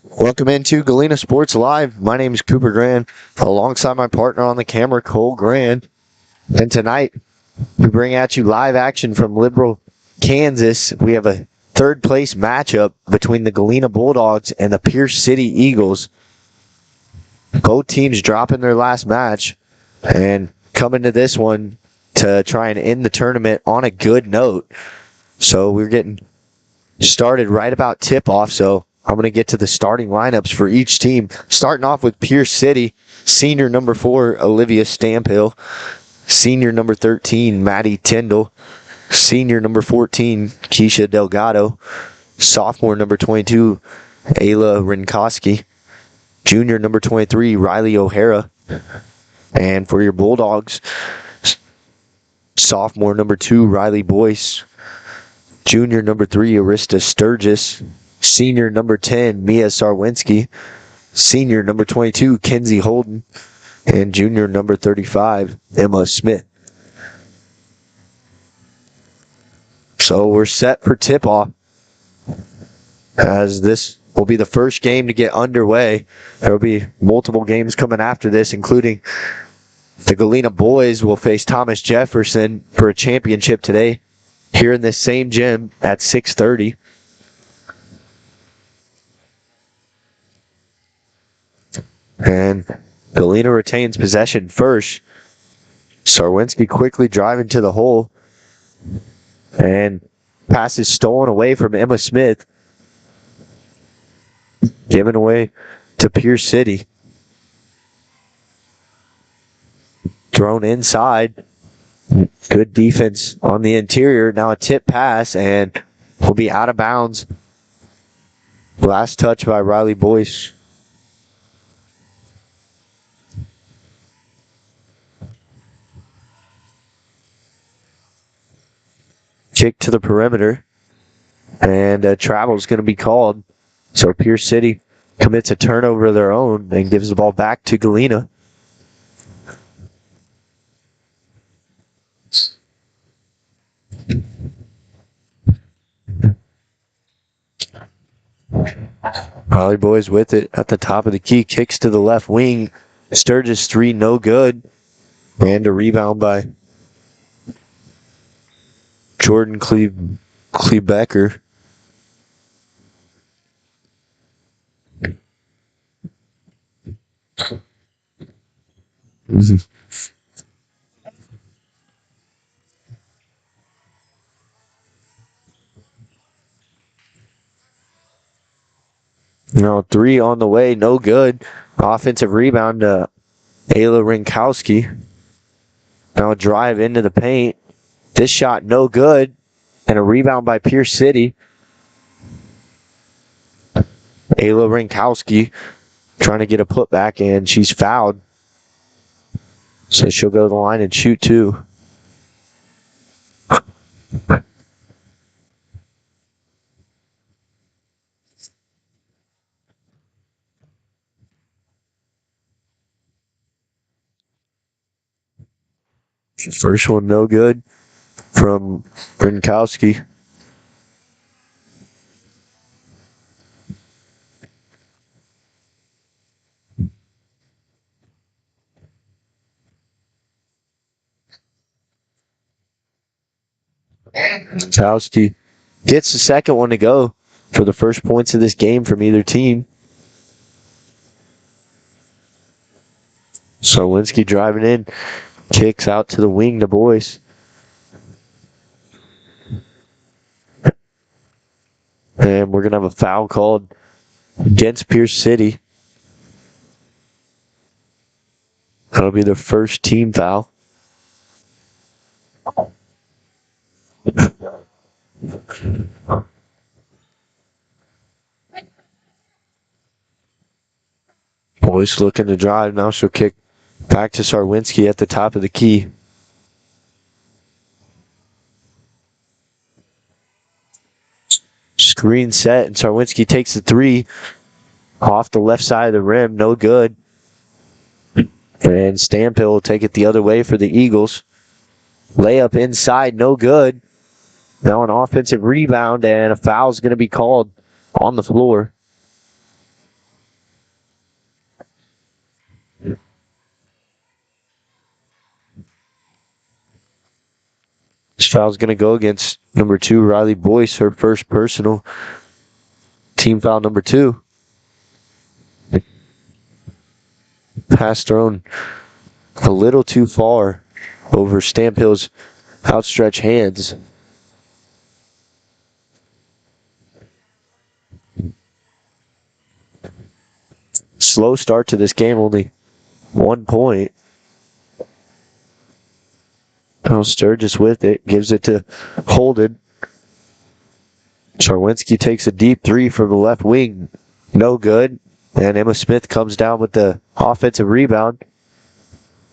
Welcome into Galena Sports Live. My name is Cooper Grand, alongside my partner on the camera, Cole Grand. And tonight, we bring at you live action from Liberal, Kansas. We have a third place matchup between the Galena Bulldogs and the Pierce City Eagles. Both teams dropping their last match and coming to this one to try and end the tournament on a good note. So we're getting started right about tip-off, so I'm going to get to the starting lineups for each team. Starting off with Pierce City, senior number 4, Olivia Stamphill. Senior number 13, Maddie Tyndall. Senior number 14, Keisha Delgado. Sophomore number 22, Ayla Rinkowski. Junior number 23, Riley O'Hara. And for your Bulldogs, sophomore number 2, Riley Boyce. Junior number 3, Arista Sturgis. Senior number 10, Mia Sarwinski. Senior number 22, Kenzie Holden. And junior number 35, Emma Smith. So we're set for tip-off, as this will be the first game to get underway. There will be multiple games coming after this, including the Galena boys will face Thomas Jefferson for a championship today here in this same gym at 6:30. And Galena retains possession first. Sarwinski quickly driving to the hole. And pass is stolen away from Emma Smith. Given away to Pierce City. Thrown inside. Good defense on the interior. Now a tip pass and will be out of bounds. Last touch by Riley Boyce. Kick to the perimeter. And travel is going to be called. So Pierce City commits a turnover of their own and gives the ball back to Galena. Riley Boys with it at the top of the key. Kicks to the left wing. Sturgis 3, no good. And a rebound by Jordan Klebecker. Now 3 on the way, no good. Offensive rebound to Ayla Rinkowski. Now a drive into the paint. This shot no good. And a rebound by Pierce City. Ayla Rinkowski trying to get a putback, and she's fouled. So she'll go to the line and shoot 2. First one no good from Rinkowski. Rinkowski gets the second one to go for the first points of this game from either team. Sarwinski driving in. Kicks out to the wing to Boyce. And we're going to have a foul called against Pierce City. That'll be their first team foul. Boyce looking to drive. Now she'll kick back to Sarwinski at the top of the key. Screen set, and Sarwinski takes the 3 off the left side of the rim. No good. And Stamphill will take it the other way for the Eagles. Layup inside, no good. Now an offensive rebound, and a foul is going to be called on the floor. This foul's going to go against number 2, Riley Boyce, her first personal. Team foul number 2. Pass thrown a little too far over Stamphill's outstretched hands. Slow start to this game, only 1 point. Now Sturgis with it, gives it to Holden. Charwinski takes a deep 3 from the left wing. No good. And Emma Smith comes down with the offensive rebound.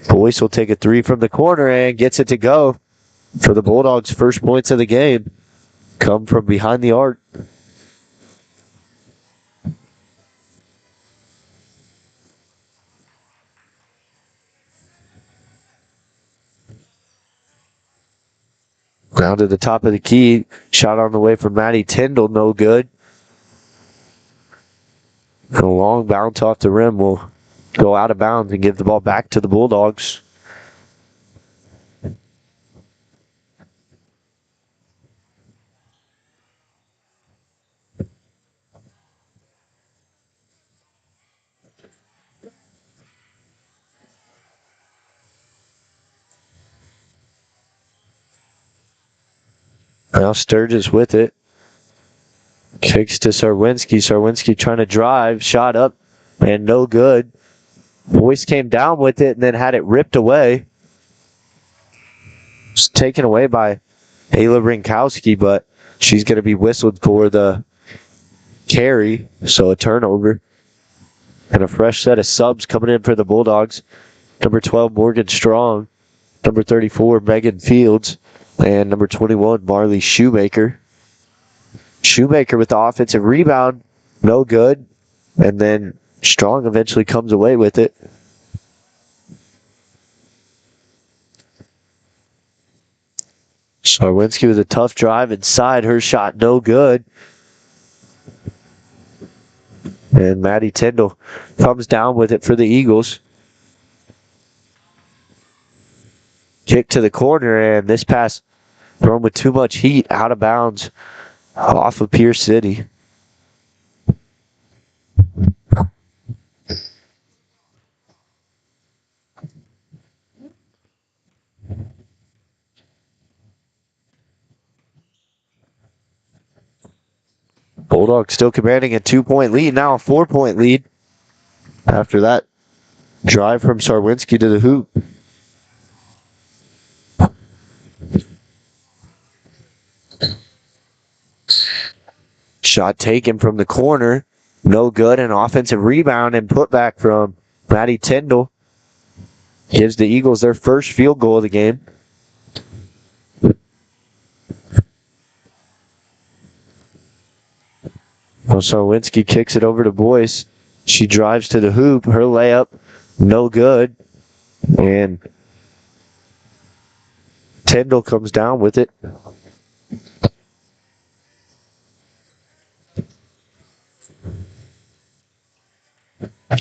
Boyce will take a 3 from the corner and gets it to go for the Bulldogs' first points of the game. Come from behind the arc. Down to the top of the key. Shot on the way from Maddie Tyndall, no good. A long bounce off the rim will go out of bounds and give the ball back to the Bulldogs. Now Sturgis with it. Kicks to Sarwinski. Sarwinski trying to drive. Shot up and no good. Boyce came down with it and then had it ripped away. It's taken away by Ayla Rinkowski, but she's going to be whistled for the carry. So a turnover. And a fresh set of subs coming in for the Bulldogs. Number 12, Morgan Strong. Number 34, Megan Fields. And number 21, Marley Shoemaker. Shoemaker with the offensive rebound. No good. And then Strong eventually comes away with it. Sarwinski with a tough drive inside. Her shot no good. And Maddie Tyndall comes down with it for the Eagles. Kick to the corner, and this pass thrown with too much heat, out of bounds, off of Pierce City. Bulldogs still commanding a 2-point lead, now a 4-point lead after that drive from Sarwinski to the hoop. Shot taken from the corner. No good. An offensive rebound and putback from Maddie Tyndall. Gives the Eagles their first field goal of the game. Well, Sarwinski kicks it over to Boyce. She drives to the hoop. Her layup, no good. And Tyndall comes down with it.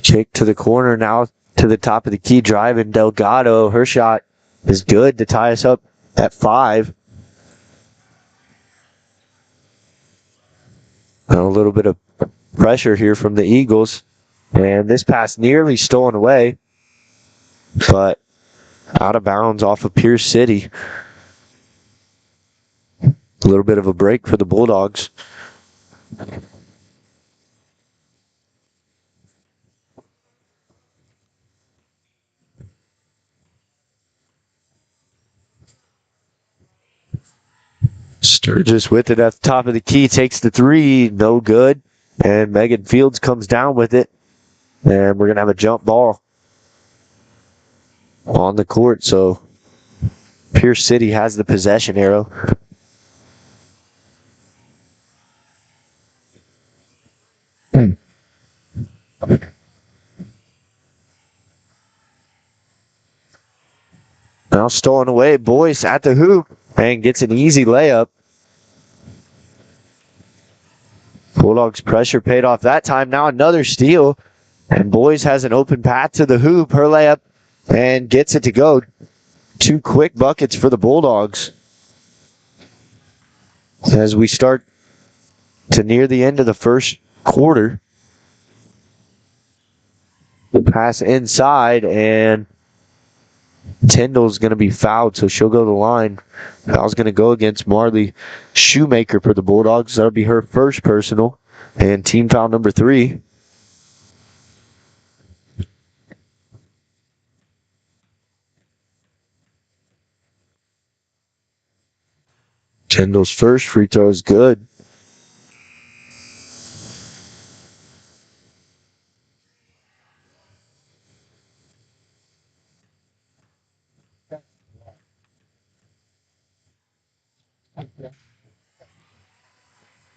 Kick to the corner now to the top of the key, driving Delgado. Her shot is good to tie us up at 5. A little bit of pressure here from the Eagles. And this pass nearly stolen away, but out of bounds off of Pierce City. A little bit of a break for the Bulldogs. Sturgis with it at the top of the key, takes the 3, no good. And Megan Fields comes down with it. And we're going to have a jump ball on the court. So Pierce City has the possession arrow. Now stolen away. Boyce at the hoop and gets an easy layup. Bulldogs pressure paid off that time. Now another steal. And Boyce has an open path to the hoop. Her layup and gets it to go. 2 quick buckets for the Bulldogs. as we start to near the end of the first quarter. Pass inside, and Tyndall's going to be fouled, so she'll go to the line. Foul's going to go against Marley Shoemaker for the Bulldogs. That'll be her first personal, and team foul number 3. Tyndall's first free throw is good.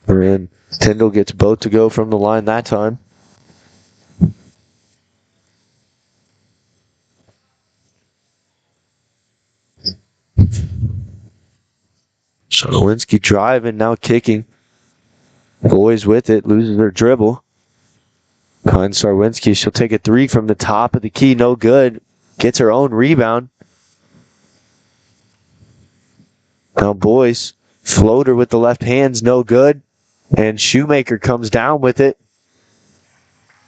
And Tyndall gets both to go from the line that time. Lewinsky driving, now kicking. Boys with it, loses her dribble. Behind Sarwinski, she'll take a 3 from the top of the key, no good. Gets her own rebound. Now Boyce, floater with the left hand's no good. And Shoemaker comes down with it.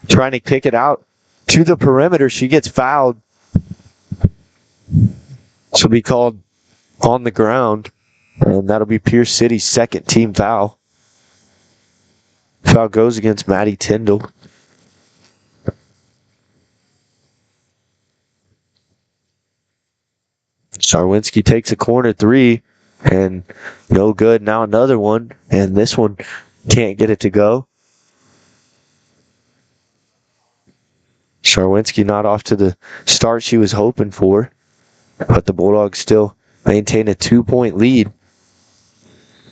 Trying to kick it out to the perimeter. She gets fouled. She'll be called on the ground. And that'll be Pierce City's second team foul. Foul goes against Maddie Tyndall. Sarwinski takes a corner 3 and no good. Now another one, and this one can't get it to go. Sarwinski not off to the start she was hoping for, but the Bulldogs still maintain a 2-point lead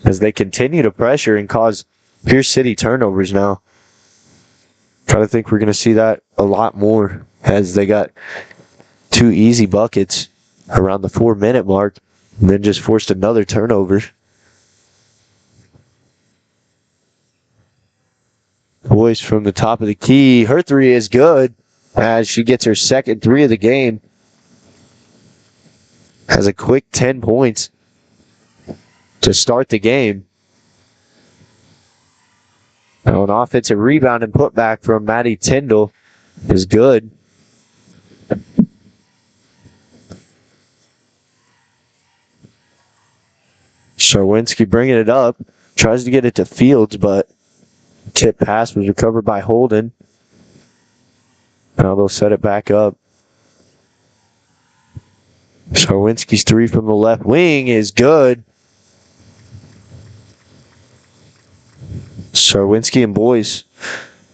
as they continue to pressure and cause Pierce City turnovers now. Try to think we're going to see that a lot more as they got 2 easy buckets around the 4-minute mark and then just forced another turnover. Boyce from the top of the key. Her 3 is good as she gets her second 3 of the game. Has a quick 10 points to start the game. Now an offensive rebound and putback from Maddie Tyndall is good. Sarwinski bringing it up. Tries to get it to Fields, but tip pass was recovered by Holden. Now they'll set it back up. Sarwinski's 3 from the left wing is good. Sarwinski and Boyce.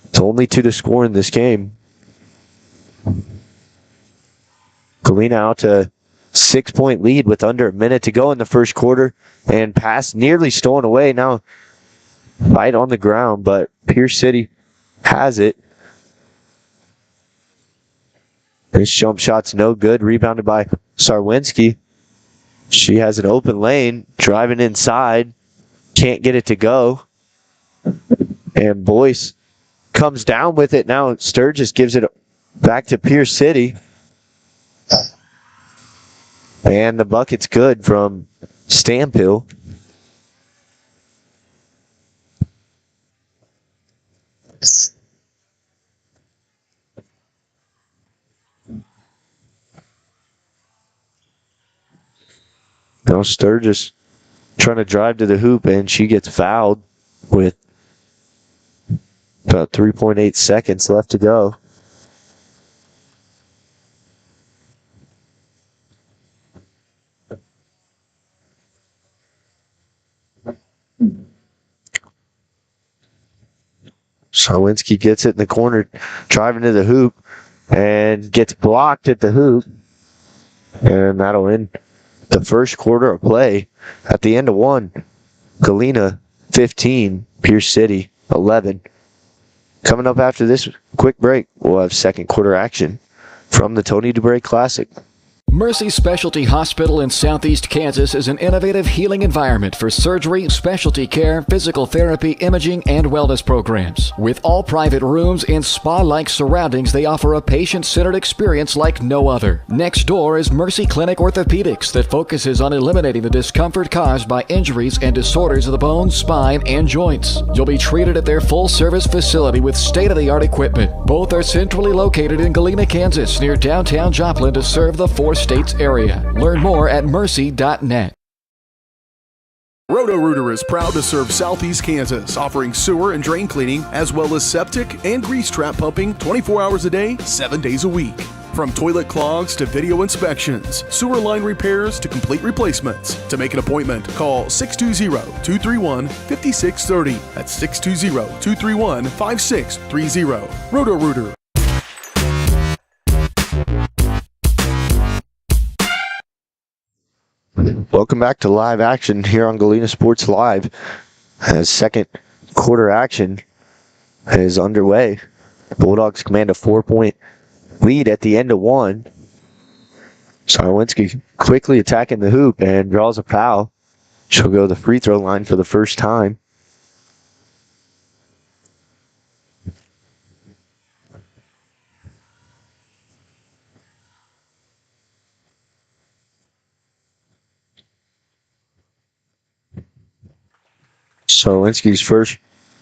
It's only 2 to score in this game. Galena out to 6-point lead with under a minute to go in the first quarter. And pass nearly stolen away. Now right on the ground, but Pierce City has it. This jump shot's no good. Rebounded by Sarwinski. She has an open lane. Driving inside. Can't get it to go. And Boyce comes down with it. Now Sturgis gives it back to Pierce City. And the bucket's good from Stampill. Now Sturgis trying to drive to the hoop, and she gets fouled with about 3.8 seconds left to go. Sarwinski gets it in the corner, driving to the hoop, and gets blocked at the hoop. And that'll end the first quarter of play. At the end of 1, Galena 15, Pierce City 11. Coming up after this quick break, we'll have second quarter action from the Tony Dubray Classic. Mercy Specialty Hospital in Southeast Kansas is an innovative healing environment for surgery, specialty care, physical therapy, imaging, and wellness programs. With all private rooms and spa-like surroundings, they offer a patient-centered experience like no other. Next door is Mercy Clinic Orthopedics that focuses on eliminating the discomfort caused by injuries and disorders of the bones, spine, and joints. You'll be treated at their full-service facility with state-of-the-art equipment. Both are centrally located in Galena, Kansas, near downtown Joplin to serve the four-states area. Learn more at mercy.net. Roto-Rooter is proud to serve Southeast Kansas, offering sewer and drain cleaning, as well as septic and grease trap pumping 24 hours a day, 7 days a week. From toilet clogs to video inspections, sewer line repairs to complete replacements. To make an appointment, call 620-231-5630. That's 620-231-5630. Roto-Rooter. Welcome back to live action here on Galena Sports Live. As second quarter action is underway. Bulldogs command a 4-point lead at the end of one. Sarwinski quickly attacking the hoop and draws a foul. She'll go to the free throw line for the first time. Sarwinski's first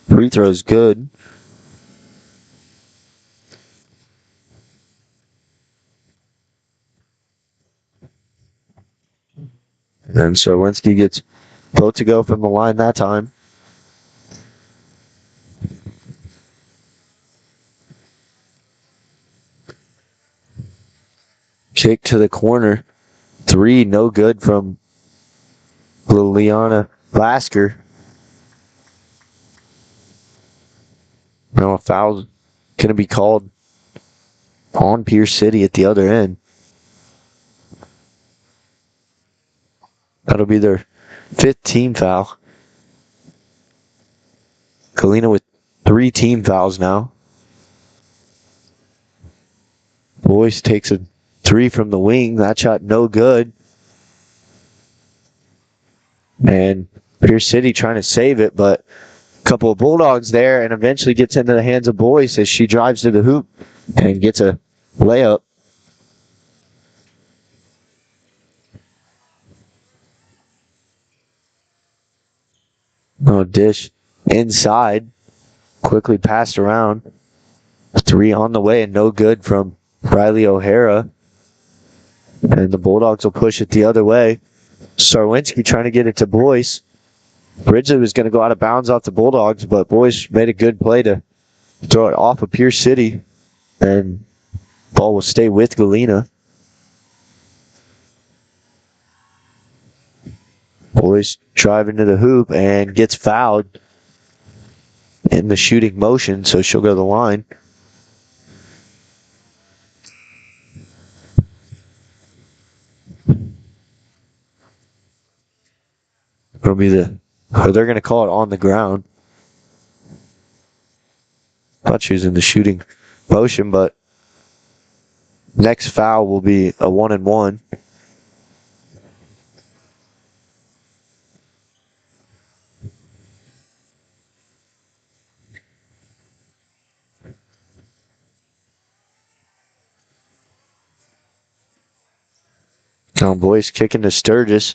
free throw is good. And Sarwinski gets both to go from the line that time. Kick to the corner. Three, no good from Liliana Lasker. Now a foul going to be called on Pierce City at the other end. That'll be their fifth team foul. Galena with 3 team fouls now. Boyce takes a 3 from the wing. That shot no good. And Pierce City trying to save it, but a couple of Bulldogs there, and eventually gets into the hands of Boyce as she drives to the hoop and gets a layup. Oh, dish inside. Quickly passed around. 3 on the way and no good from Riley O'Hara. And the Bulldogs will push it the other way. Sarwinski trying to get it to Boyce. Ridgely was going to go out of bounds off the Bulldogs, but Boyce made a good play to throw it off of Pierce City. And ball will stay with Galena. Boyce driving to the hoop and gets fouled in the shooting motion, so she'll go to the line. It'll be they're going to call it on the ground. Thought she was in the shooting motion, but next foul will be a 1-and-1. Now Boyce kicking to Sturgis.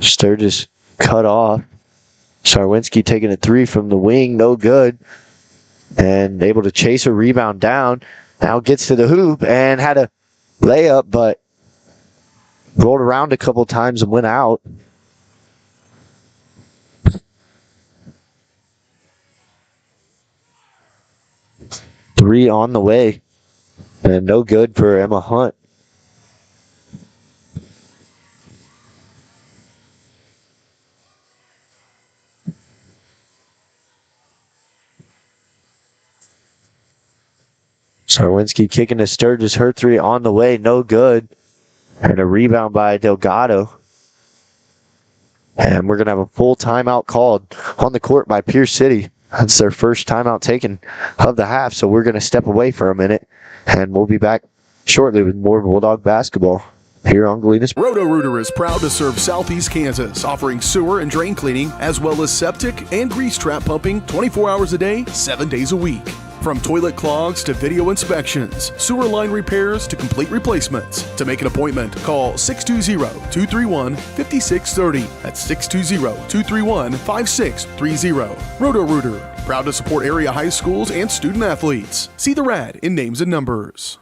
Sturgis cut off. Sarwinski taking a 3 from the wing, no good. And able to chase a rebound down. Now gets to the hoop and had a layup, but rolled around a couple times and went out. Three on the way. And no good for Emma Hunt. Sarwinski kicking to Sturgis. Her 3 on the way, no good. And a rebound by Delgado. And we're going to have a full timeout called on the court by Pierce City. That's their first timeout taken of the half, so we're going to step away for a minute. And we'll be back shortly with more Bulldog basketball. here on Galena's. Roto-Rooter is proud to serve Southeast Kansas, offering sewer and drain cleaning, as well as septic and grease trap pumping 24 hours a day, 7 days a week. From toilet clogs to video inspections, sewer line repairs to complete replacements. To make an appointment, call 620-231-5630. That's 620-231-5630. Roto-Rooter, proud to support area high schools and student athletes. See the rad in names and numbers.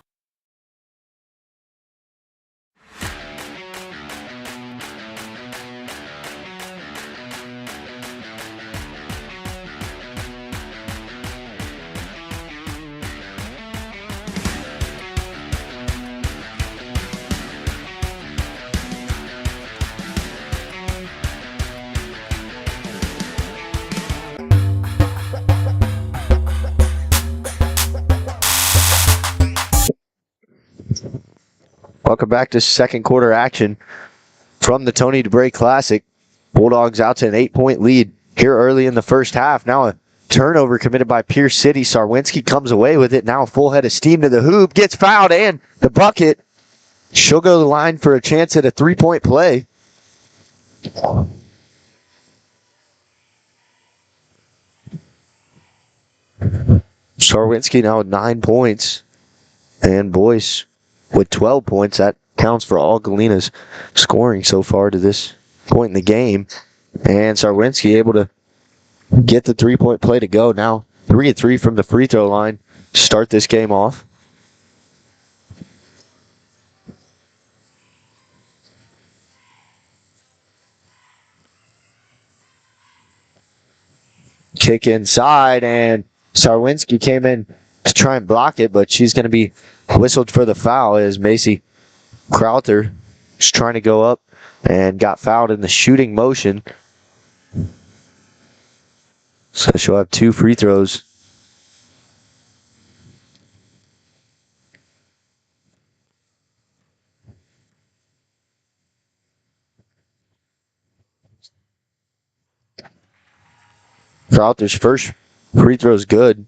Welcome back to second quarter action from the Tony Dubray Classic. Bulldogs out to an 8-point lead here early in the first half. Now a turnover committed by Pierce City. Sarwinski comes away with it. Now a full head of steam to the hoop. Gets fouled and the bucket. She'll go to the line for a chance at a 3-point play. Sarwinski now with 9 points. And Boyce with 12 points. That counts for all Galena's scoring so far to this point in the game. And Sarwinski able to get the 3-point play to go. Now 3-3 from the free throw line to start this game off. Kick inside, and Sarwinski came in to try and block it, but she's going to be whistled for the foul as Macy Crowther is trying to go up and got fouled in the shooting motion. So she'll have 2 free throws. Crowther's first free throw is good.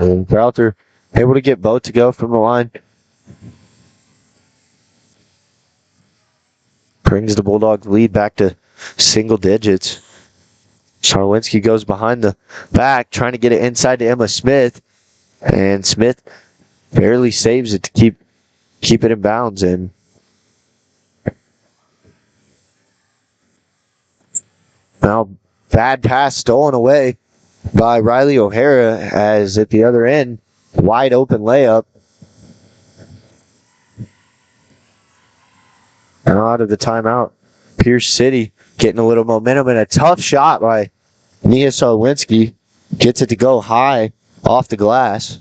And Crowther able to get both to go from the line. Brings the Bulldogs lead back to single digits. Sarwinski goes behind the back, trying to get it inside to Emma Smith. And Smith barely saves it to keep it in bounds. And now bad pass stolen away by Riley O'Hara, as at the other end, wide open layup. Now out of the timeout, Pierce City getting a little momentum, and a tough shot by Nia Sarwinski. Gets it to go high off the glass.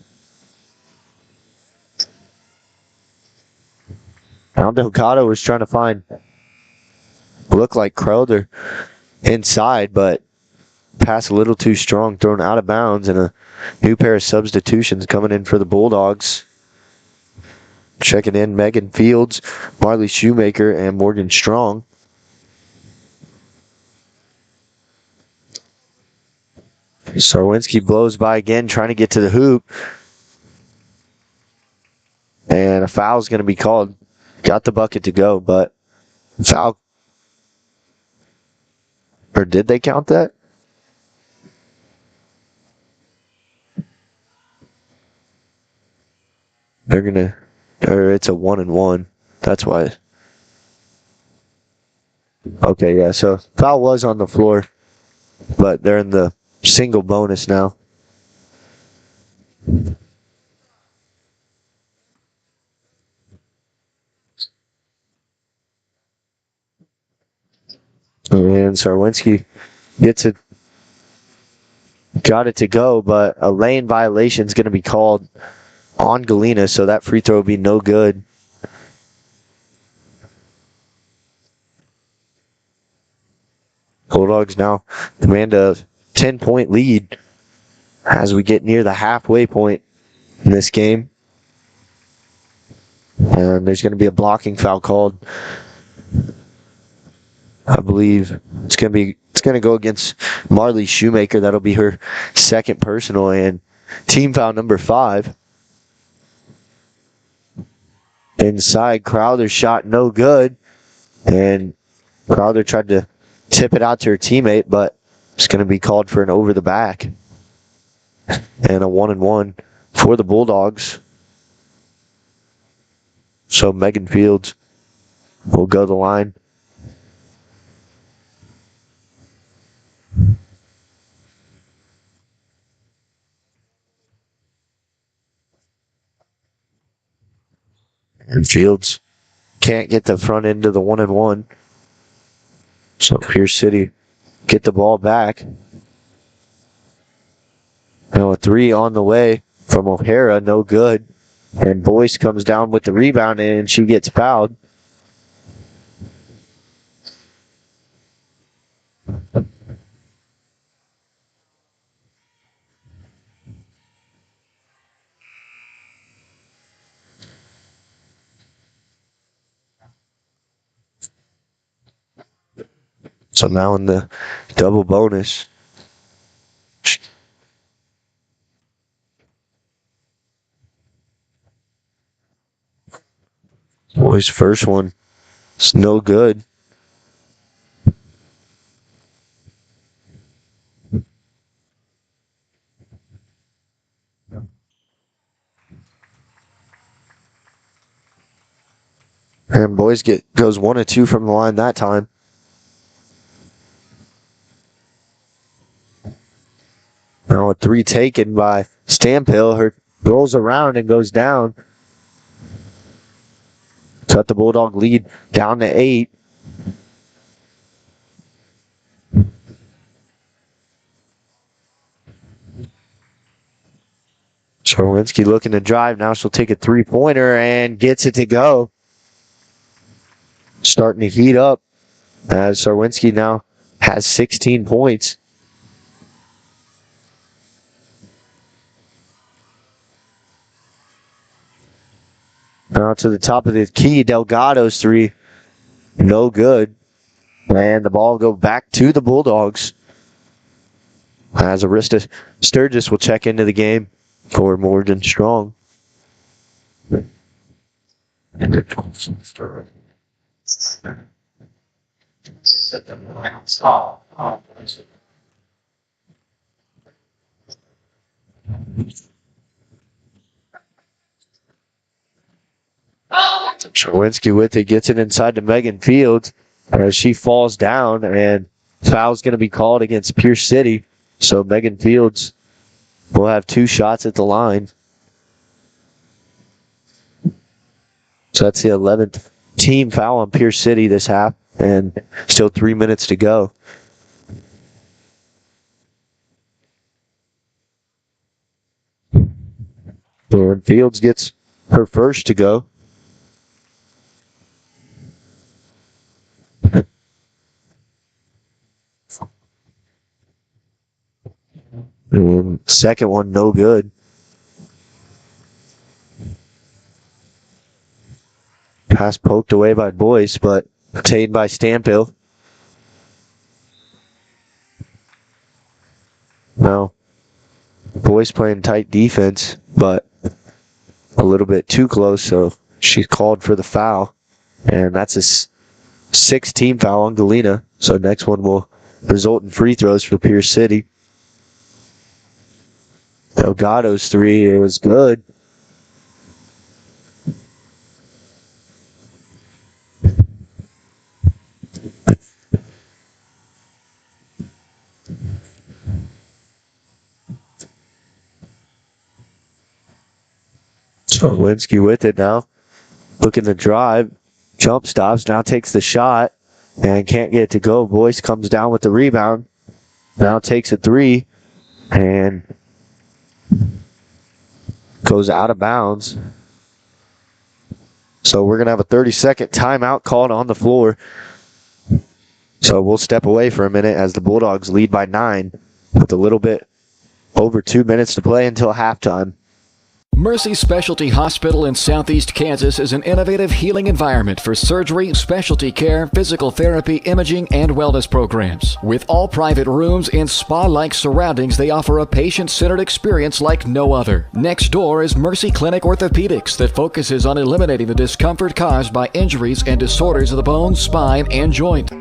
Now Delgado was trying to look like Crowther inside, but pass a little too strong, thrown out of bounds, and a new pair of substitutions coming in for the Bulldogs. Checking in Megan Fields, Marley Shoemaker, and Morgan Strong. Sarwinski blows by again, trying to get to the hoop. And a foul is going to be called. Got the bucket to go, but foul. Or did they count that? They're going to, or it's a 1-and-1. That's why. Okay, yeah, so foul was on the floor, but they're in the single bonus now. And Sarwinski got it to go, but a lane violation is going to be called on Galena, so that free throw will be no good. Bulldogs now demand a 10-point lead as we get near the halfway point in this game. And there's going to be a blocking foul called. I believe it's going to go against Marley Shoemaker. That'll be her second personal and team foul number 5. Inside, Crowther's shot no good. And Crowther tried to tip it out to her teammate, but it's going to be called for an over the back. And a 1-and-1 for the Bulldogs. So Megan Fields will go the line. And Fields can't get the front end of the 1-and-1. So Pierce City get the ball back. Now a 3 on the way from O'Hara, no good. And Boyce comes down with the rebound and she gets fouled. So now in the double bonus. Boy's first one is no good. And Boyce goes 1 of 2 from the line that time. Now a 3 taken by Stamphill. Her rolls around and goes down. Cut the Bulldog lead down to 8. Czerwinski looking to drive. Now she'll take a 3-pointer and gets it to go. Starting to heat up as Czerwinski now has 16 points. Now to the top of the key, Delgado's 3. No good. And the ball will go back to the Bulldogs. As Arista Sturgis will check into the game for Morgan Strong. Czerwinski with it, gets it inside to Megan Fields as she falls down, and foul's going to be called against Pierce City. So Megan Fields will have 2 shots at the line. So that's the 11th team foul on Pierce City this half, and still 3 minutes to go. And Fields gets her first to go. And second one, no good. Pass poked away by Boyce, but obtained by Stamphill. Now, Boyce playing tight defense, but a little bit too close, so she's called for the foul. And that's a 6-team foul on Galena. So next one will result in free throws for Pierce City. Delgado's 3, it was good. Czerwinski with it now. Looking to drive. Jump stops. Now takes the shot. And can't get it to go. Boyce comes down with the rebound. Now takes a 3. And goes out of bounds. So we're going to have a 30-second timeout called on the floor. So we'll step away for a minute as the Bulldogs lead by 9 with a little bit over 2 minutes to play until halftime. Mercy Specialty Hospital in Southeast Kansas is an innovative healing environment for surgery, specialty care, physical therapy, imaging, and wellness programs. With all private rooms and spa-like surroundings, they offer a patient-centered experience like no other. Next door is Mercy Clinic Orthopedics that focuses on eliminating the discomfort caused by injuries and disorders of the bone, spine, and joint.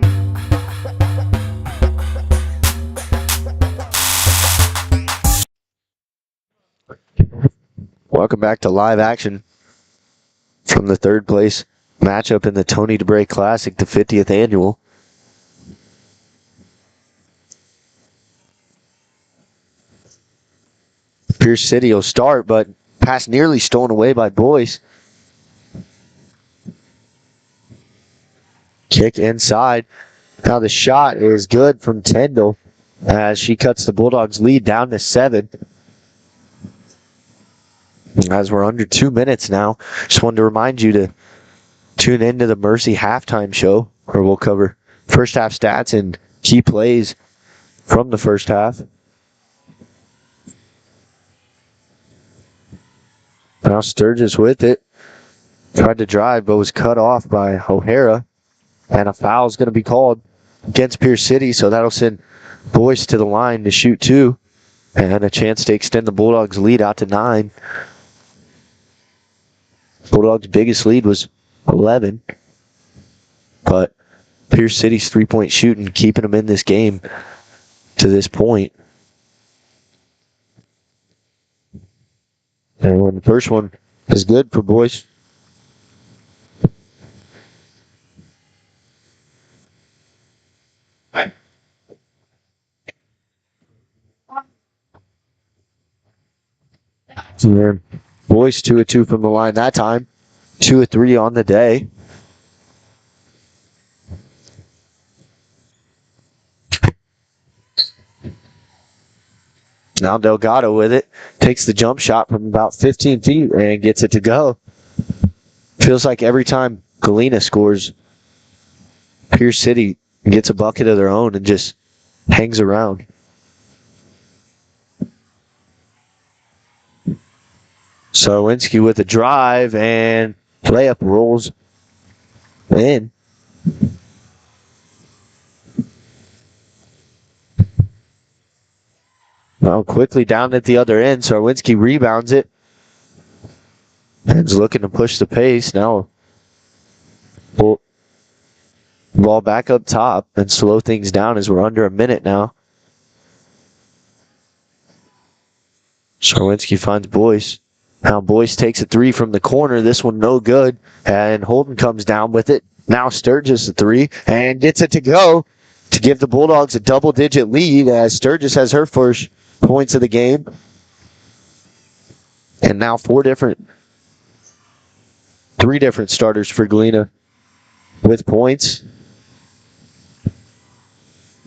Welcome back to live action from the third place matchup in the Tony Dubray Classic, the 50th annual. Pierce City will start, but pass nearly stolen away by Boyce. Kick inside. Now the shot is good from Tyndall as she cuts the Bulldogs' lead down to 7. As we're under 2 minutes now, just wanted to remind you to tune into the Mercy halftime show where we'll cover first half stats and key plays from the first half. Now Sturgis with it. Tried to drive but was cut off by O'Hara. And a foul is going to be called against Pierce City, so that'll send Boyce to the line to shoot 2. And a chance to extend the Bulldogs' lead out to 9. Bulldogs' biggest lead was 11. But Pierce City's three-point shooting keeping them in this game to this point. And when the first one is good for Boyce. And Boyce 2 of 2 from the line that time. 2 of 3 on the day. Now Delgado with it. Takes the jump shot from about 15 feet and gets it to go. Feels like every time Galena scores, Pierce City gets a bucket of their own and just hangs around. Sarwinski with a drive and layup rolls in. Now quickly down at the other end, Sarwinski rebounds it. And is looking to push the pace. Now ball back up top and slow things down as we're under a minute now. Sarwinski finds Boyce. Now Boyce takes a 3 from the corner. This one no good. And Holden comes down with it. Now Sturgis a 3 and gets it to go to give the Bulldogs a double-digit lead as Sturgis has her first points of the game. And now 3 different starters for Galena with points.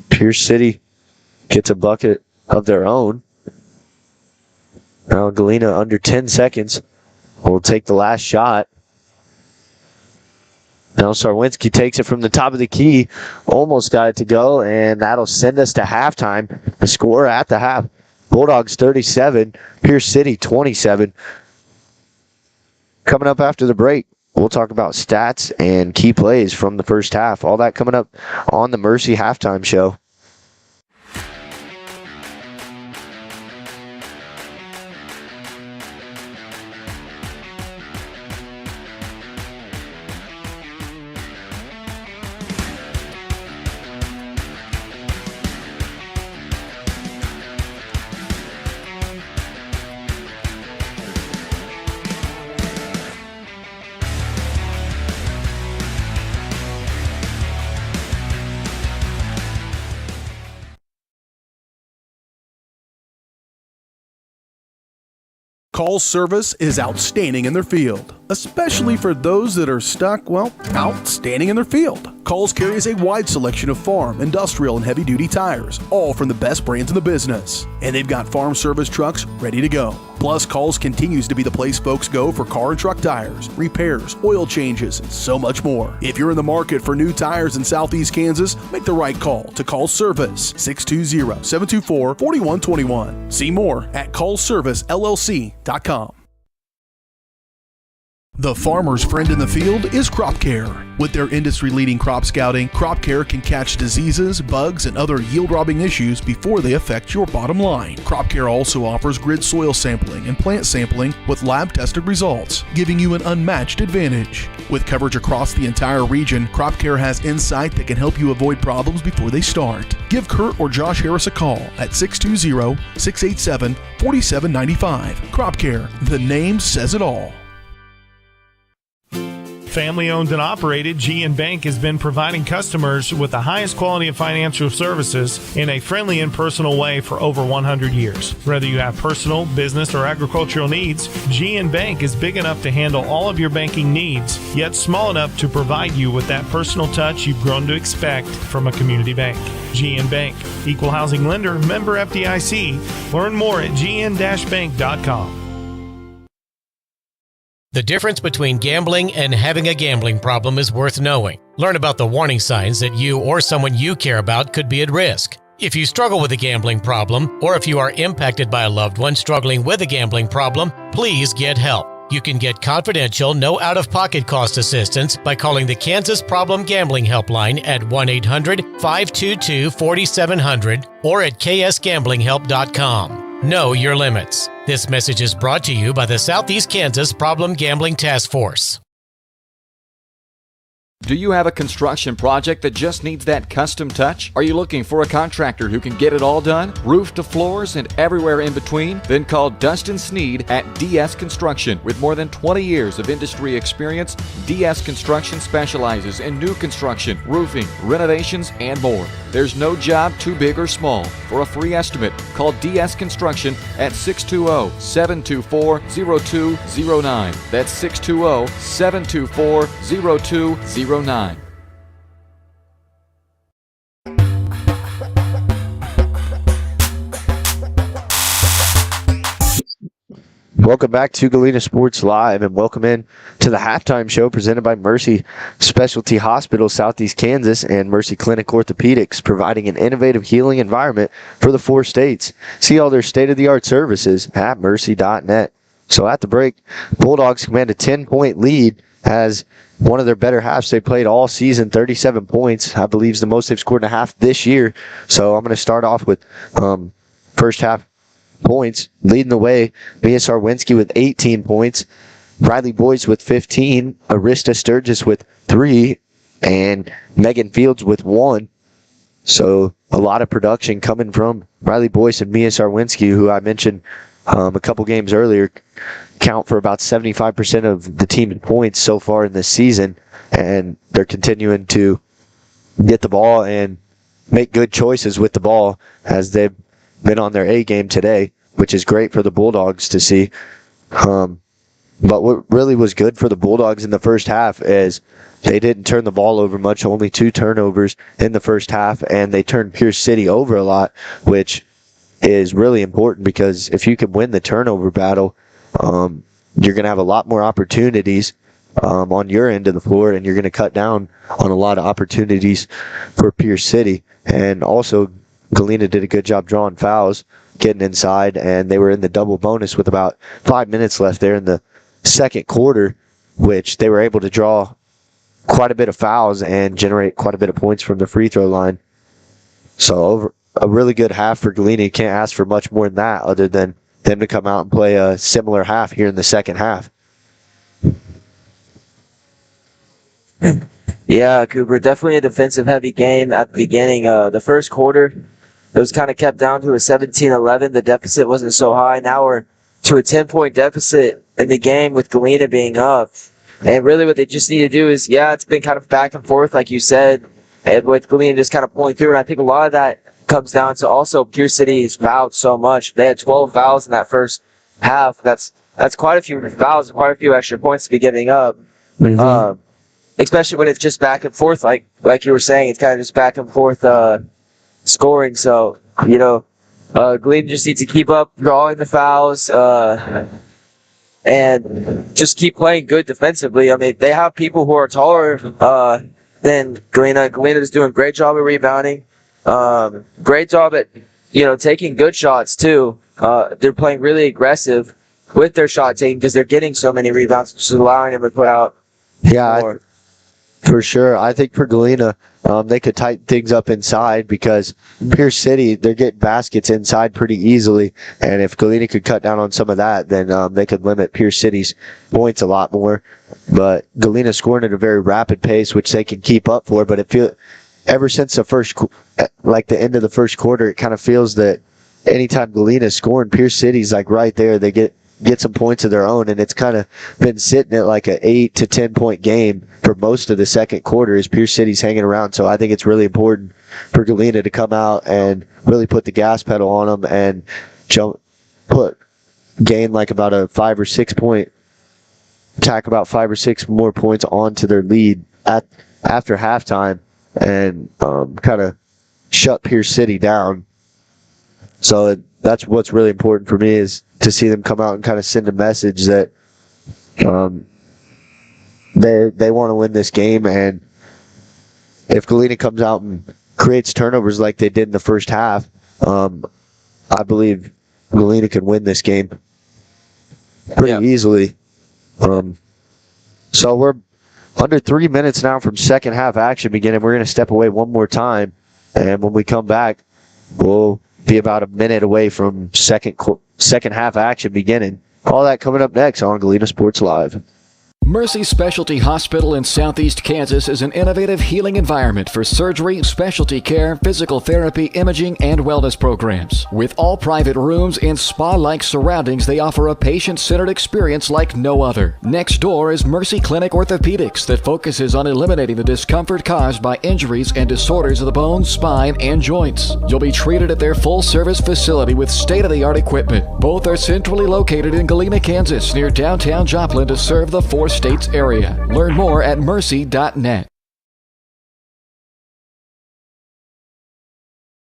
Pierce City gets a bucket of their own. Now Galena under 10 seconds will take the last shot. Now Sarwinski takes it from the top of the key. Almost got it to go, and that'll send us to halftime. The score at the half. Bulldogs 37, Pierce City 27. Coming up after the break, we'll talk about stats and key plays from the first half. All that coming up on the Mercy halftime show. Call service is outstanding in their field, especially for those that are stuck, well, outstanding in their field. Calls carries a wide selection of farm, industrial, and heavy-duty tires, all from the best brands in the business. And they've got farm service trucks ready to go. Plus, Calls continues to be the place folks go for car and truck tires, repairs, oil changes, and so much more. If you're in the market for new tires in Southeast Kansas, make the right call to Call Service, 620-724-4121. See more at callservicellc.com. The farmer's friend in the field is Crop Care. With their industry-leading crop scouting, Crop Care can catch diseases, bugs, and other yield-robbing issues before they affect your bottom line. Crop Care also offers grid soil sampling and plant sampling with lab-tested results, giving you an unmatched advantage. With coverage across the entire region, Crop Care has insight that can help you avoid problems before they start. Give Kurt or Josh Harris a call at 620-687-4795. Crop Care, the name says it all. Family owned and operated, GN Bank has been providing customers with the highest quality of financial services in a friendly and personal way for over 100 years. Whether you have personal, business, or agricultural needs, GN Bank is big enough to handle all of your banking needs, yet small enough to provide you with that personal touch you've grown to expect from a community bank. GN Bank, equal housing lender, member FDIC. Learn more at gn-bank.com. The difference between gambling and having a gambling problem is worth knowing. Learn about the warning signs that you or someone you care about could be at risk. If you struggle with a gambling problem, or if you are impacted by a loved one struggling with a gambling problem, please get help. You can get confidential, no out-of-pocket cost assistance by calling the Kansas Problem Gambling Helpline at 1-800-522-4700 or at ksgamblinghelp.com. Know your limits. This message is brought to you by the Southeast Kansas Problem Gambling Task Force. Do you have a construction project that just needs that custom touch? Are you looking for a contractor who can get it all done? Roof to floors and everywhere in between? Then call Dustin Sneed at DS Construction. With more than 20 years of industry experience, DS Construction specializes in new construction, roofing, renovations, and more. There's no job too big or small. For a free estimate, call DS Construction at 620-724-0209. That's 620-724-0209. Welcome back to Galena Sports Live, and welcome in to the halftime show presented by Mercy Specialty Hospital, Southeast Kansas, and Mercy Clinic Orthopedics, providing an innovative healing environment for the 4 states. See all their state-of-the-art services at mercy.net. So at the break, Bulldogs command a 10-point lead as one of their better halves they played all season, 37 points. I believe is the most they've scored in a half this year. So I'm going to start off with first half points. Leading the way, Mia Sarwinski with 18 points, Riley Boyce with 15, Arista Sturgis with 3, and Megan Fields with 1. So a lot of production coming from Riley Boyce and Mia Sarwinski, who I mentioned a couple games earlier, count for about 75% of the team's points so far in this season, and they're continuing to get the ball and make good choices with the ball as they've been on their A game today, which is great for the Bulldogs to see. But what really was good for the Bulldogs in the first half is they didn't turn the ball over much, only 2 turnovers in the first half, and they turned Pierce City over a lot, which is really important because if you can win the turnover battle, you're going to have a lot more opportunities on your end of the floor, and you're going to cut down on a lot of opportunities for Pierce City. And also, Galena did a good job drawing fouls, getting inside, and they were in the double bonus with about 5 minutes left there in the second quarter, which they were able to draw quite a bit of fouls and generate quite a bit of points from the free throw line. So a really good half for Galena. You can't ask for much more than that other than them to come out and play a similar half here in the second half. Yeah, Cooper, definitely a defensive-heavy game at the beginning. The first quarter, it was kind of kept down to a 17-11. The deficit wasn't so high. Now we're to a 10-point deficit in the game with Galena being up. And really what they just need to do is, it's been kind of back and forth, like you said, and with Galena just kind of pulling through. And I think a lot of that comes down to also Pierce City's fouled so much. They had 12 fouls in that first half. That's quite a few fouls and quite a few extra points to be giving up. Mm-hmm. Especially when it's just back and forth, like you were saying, it's kind of just back and forth scoring. So, Galena just needs to keep up drawing the fouls and just keep playing good defensively. I mean, they have people who are taller than Galena. Galena is doing a great job at rebounding. Great job at, taking good shots too. They're playing really aggressive. with their shot taking because they're getting so many rebounds, just allowing them to put out more. For sure. I think for Galena, they could tighten things up inside because Pierce City, they're getting baskets inside pretty easily. And if Galena could cut down on some of that, then they could limit Pierce City's points a lot more. But Galena scoring at a very rapid pace, which they can keep up for. But ever since the end of the first quarter, it kind of feels that anytime Galena's scoring, Pierce City's like right there. They get some points of their own, and it's kind of been sitting at like an 8 to 10 point game for most of the second quarter as Pierce City's hanging around. So I think it's really important for Galena to come out and really put the gas pedal on them and gain like about a 5 or 6 point, tack about 5 or 6 more points onto their lead after halftime and kind of shut Pierce City down. So that's what's really important for me is to see them come out and kind of send a message that they want to win this game. And if Galena comes out and creates turnovers like they did in the first half, I believe Galena can win this game pretty easily. So we're under 3 minutes now from second half action beginning. We're going to step away one more time, and when we come back, we'll be about a minute away from second half action beginning. All that coming up next on Galena Sports Live. Mercy Specialty Hospital in Southeast Kansas is an innovative healing environment for surgery, specialty care, physical therapy, imaging, and wellness programs. With all private rooms and spa-like surroundings, they offer a patient-centered experience like no other. Next door is Mercy Clinic Orthopedics that focuses on eliminating the discomfort caused by injuries and disorders of the bones, spine, and joints. You'll be treated at their full-service facility with state-of-the-art equipment. Both are centrally located in Galena, Kansas, near downtown Joplin to serve the four states area. Learn more at mercy.net.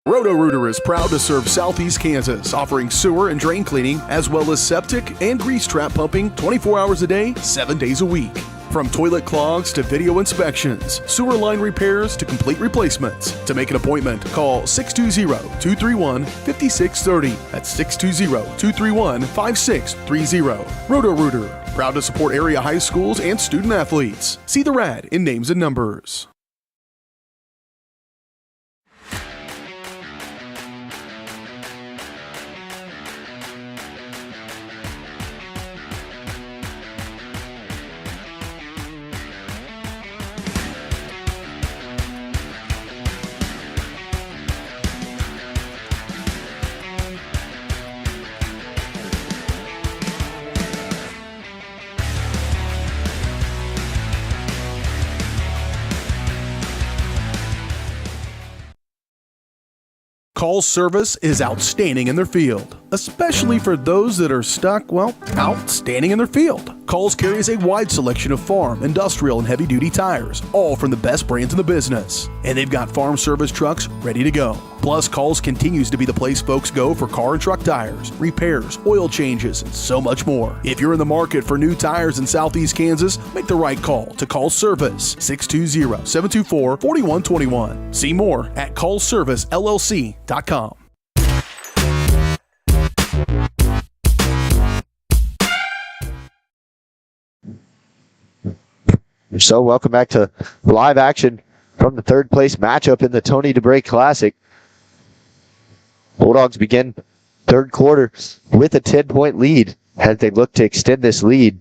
Roto-Rooter is proud to serve Southeast Kansas, offering sewer and drain cleaning, as well as septic and grease trap pumping 24 hours a day, 7 days a week. From toilet clogs to video inspections, sewer line repairs to complete replacements. To make an appointment, call 620-231-5630. That's 620-231-5630. Roto-Rooter, proud to support area high schools and student athletes. See the rad in names and numbers. Call's service is outstanding in their field, especially for those that are stuck, outstanding in their field. Call's carries a wide selection of farm, industrial, and heavy-duty tires, all from the best brands in the business. And they've got farm service trucks ready to go. Plus, Call's continues to be the place folks go for car and truck tires, repairs, oil changes, and so much more. If you're in the market for new tires in Southeast Kansas, make the right call to Call's Service, 620-724-4121. See more at callservicellc.com. So welcome back to live action from the third place matchup in the Tony Dubray Classic. Bulldogs begin third quarter with a 10-point lead as they look to extend this lead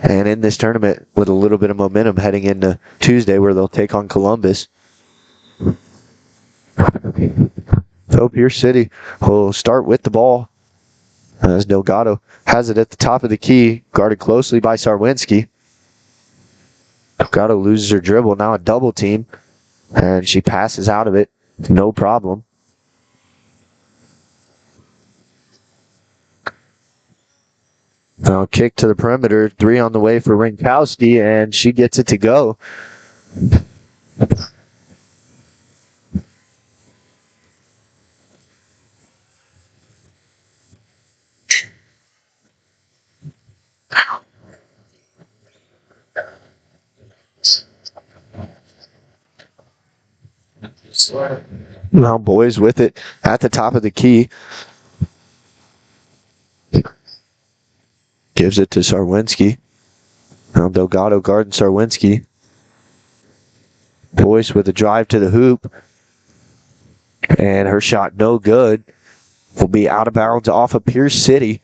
and in this tournament with a little bit of momentum heading into Tuesday where they'll take on Columbus. So Pierce City will start with the ball as Delgado has it at the top of the key, guarded closely by Sarwinski. Delgado loses her dribble, now a double team, and she passes out of it, no problem. Now kick to the perimeter, 3 on the way for Rinkowski, and she gets it to go. Now boys with it at the top of the key. Gives it to Sarwinski. Now Delgado guarding Sarwinski. Boyce with a drive to the hoop. And her shot no good. Will be out of bounds off of Pierce City.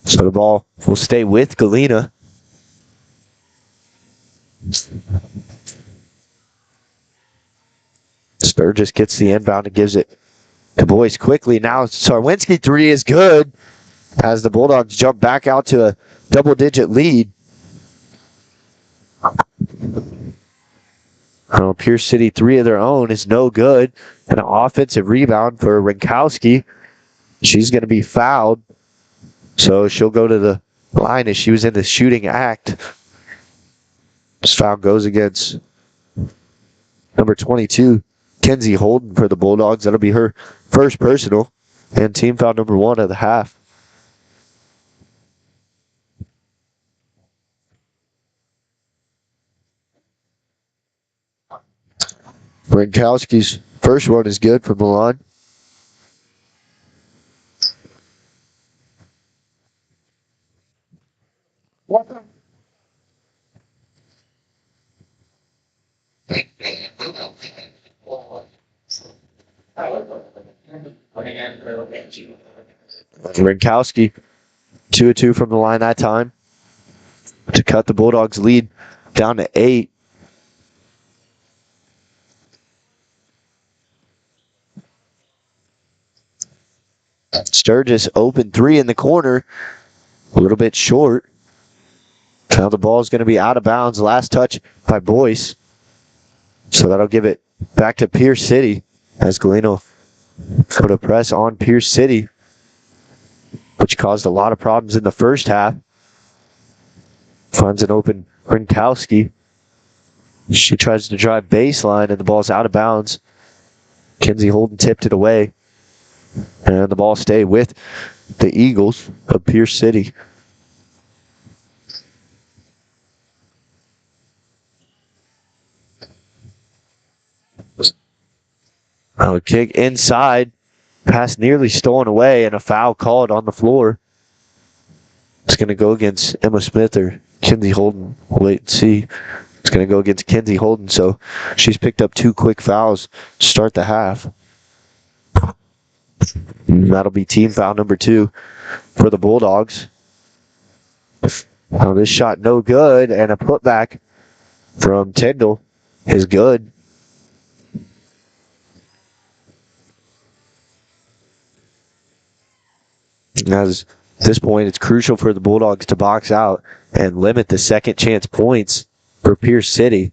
So the ball will stay with Galena. Sturgis gets the inbound and gives it to Boyce quickly. Now Sarwinski three is good as the Bulldogs jump back out to a double-digit lead. Pierce City three of their own is no good. And an offensive rebound for Rinkowski. She's going to be fouled. So she'll go to the line as she was in the shooting act. This foul goes against number 22, Kenzie Holden for the Bulldogs. That'll be her first personal and team foul number 1 of the half. Rinkowski's first one is good from the line. Rinkowski, 2 of 2 from the line that time to cut the Bulldogs' lead down to 8. Sturgis open 3 in the corner, a little bit short. Now the ball is going to be out of bounds. Last touch by Boyce. So that'll give it back to Pierce City as Galena put a press on Pierce City, which caused a lot of problems in the first half. Finds an open Rinkowski. She tries to drive baseline and the ball's out of bounds. Kenzie Holden tipped it away. And the ball stayed with the Eagles of Pierce City. A kick inside. Pass nearly stolen away and a foul called on the floor. It's going to go against Emma Smith or Kenzie Holden. We'll wait and see. It's going to go against Kenzie Holden, so she's picked up 2 quick fouls to start the half. And that'll be team foul number 2 for the Bulldogs. Now this shot no good, and a putback from Tyndall is good. As at this point, it's crucial for the Bulldogs to box out and limit the second chance points for Pierce City.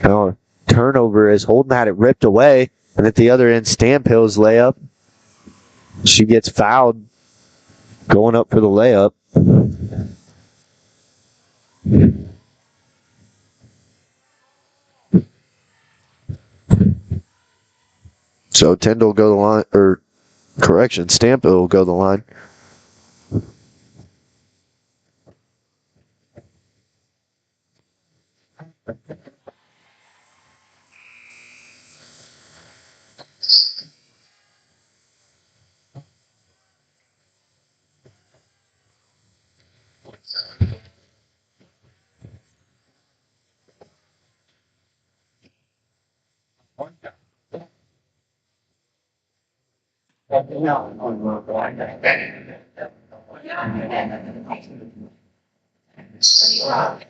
Now, turnover as Holden had it ripped away, and at the other end, Stampill's layup. She gets fouled going up for the layup. So Tyndall will go the line, or correction, Stampill will go the line.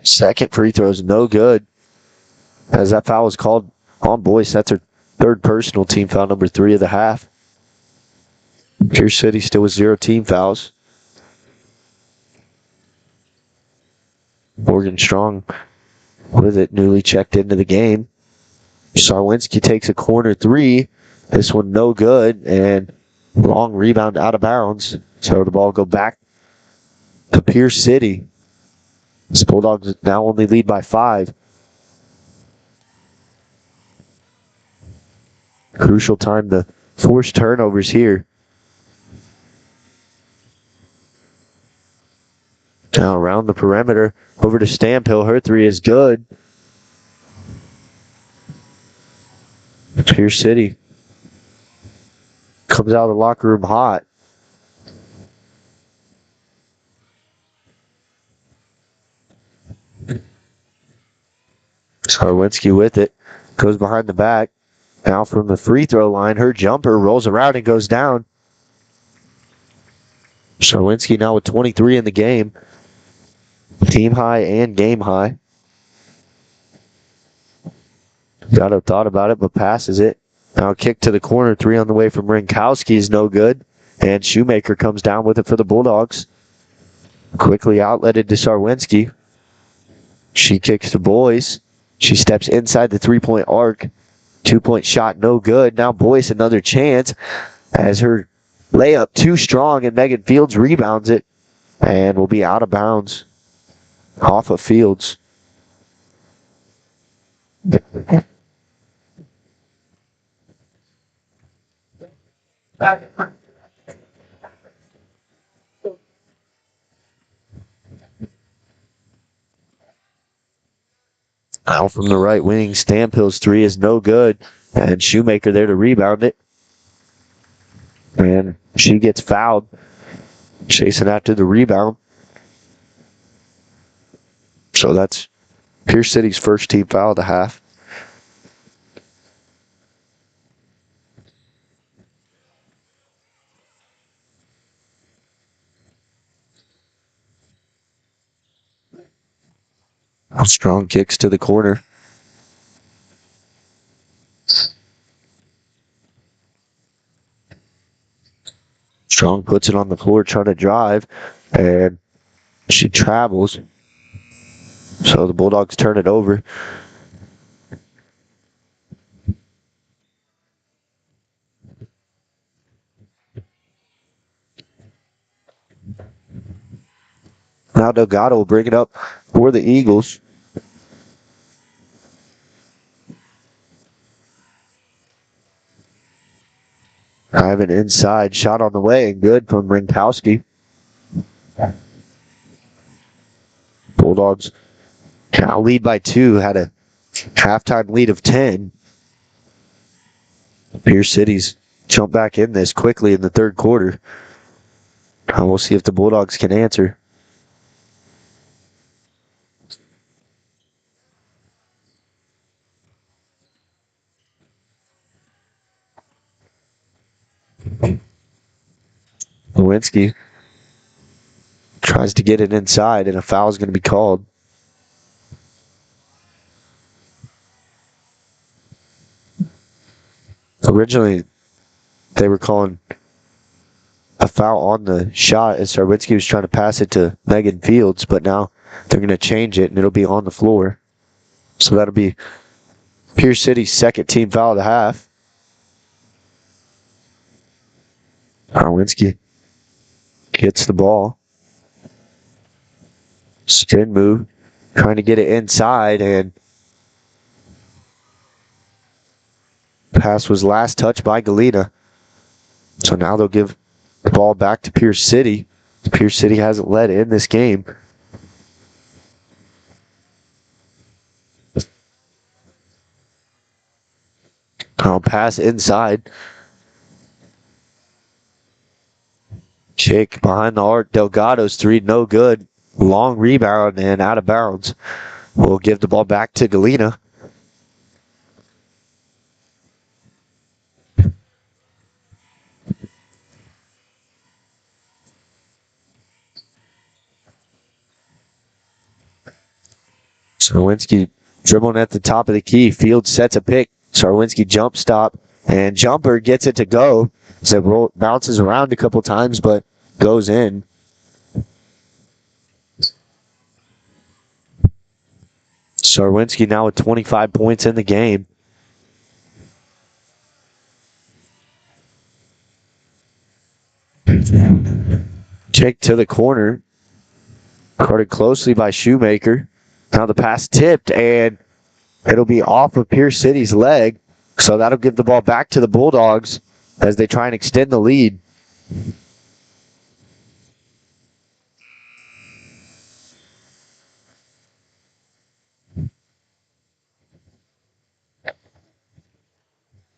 Second free throw is no good. As that foul was called on Boyce, that's her third personal, team foul number 3 of the half. Pierce City still with 0 team fouls. Morgan Strong with it, newly checked into the game. Sarwinski takes a corner 3. This one no good, and long rebound out of bounds. So the ball go back to Pierce City. The Bulldogs now only lead by 5. Crucial time to force turnovers here. Now around the perimeter, over to Stampill. Her 3 is good. Pierce City comes out of the locker room hot. Sarwinski with it. Goes behind the back. Now from the free throw line, her jumper rolls around and goes down. Sarwinski now with 23 in the game. Team high and game high. Got to have thought about it, but passes it. Now kick to the corner. 3 on the way from Rinkowski is no good. And Shoemaker comes down with it for the Bulldogs. Quickly outletted to Sarwinski. She kicks to Boyce. She steps inside the three-point arc. 2-point shot, no good. Now Boyce another chance as her layup too strong, and Megan Fields rebounds it and will be out of bounds off of Fields. Out from the right wing, Stamphill's 3 is no good, and Shoemaker there to rebound it. And she gets fouled, chasing after the rebound. So that's Pierce City's first team foul of the half. Strong kicks to the corner. Strong puts it on the floor, trying to drive, and she travels. So the Bulldogs turn it over. Now Delgado will bring it up for the Eagles. I have an inside shot on the way, and good from Rinkowski. Bulldogs now lead by 2, had a halftime lead of 10. Pierce City's jumped back in this quickly in the third quarter. We'll see if the Bulldogs can answer. Lewinsky tries to get it inside, and a foul is going to be called. Originally, they were calling a foul on the shot as Sarwinski was trying to pass it to Megan Fields, but now they're going to change it, and it'll be on the floor. So that'll be Pierce City's second team foul of the half. Sarwinski gets the ball. Spin move, trying to get it inside, and pass was last touched by Galena. So now they'll give the ball back to Pierce City. Pierce City hasn't led in this game. I'll pass inside. Kick behind the arc. Delgado's 3, no good. Long rebound and out of bounds. We'll give the ball back to Galena. Sarwinski dribbling at the top of the key. Field sets a pick. Sarwinski jump stop and jumper gets it to go. So it bounces around a couple times, but goes in. Sarwinski now with 25 points in the game. Kick to the corner. Guarded closely by Shoemaker. Now the pass tipped, and it'll be off of Pierce City's leg. So that'll give the ball back to the Bulldogs as they try and extend the lead.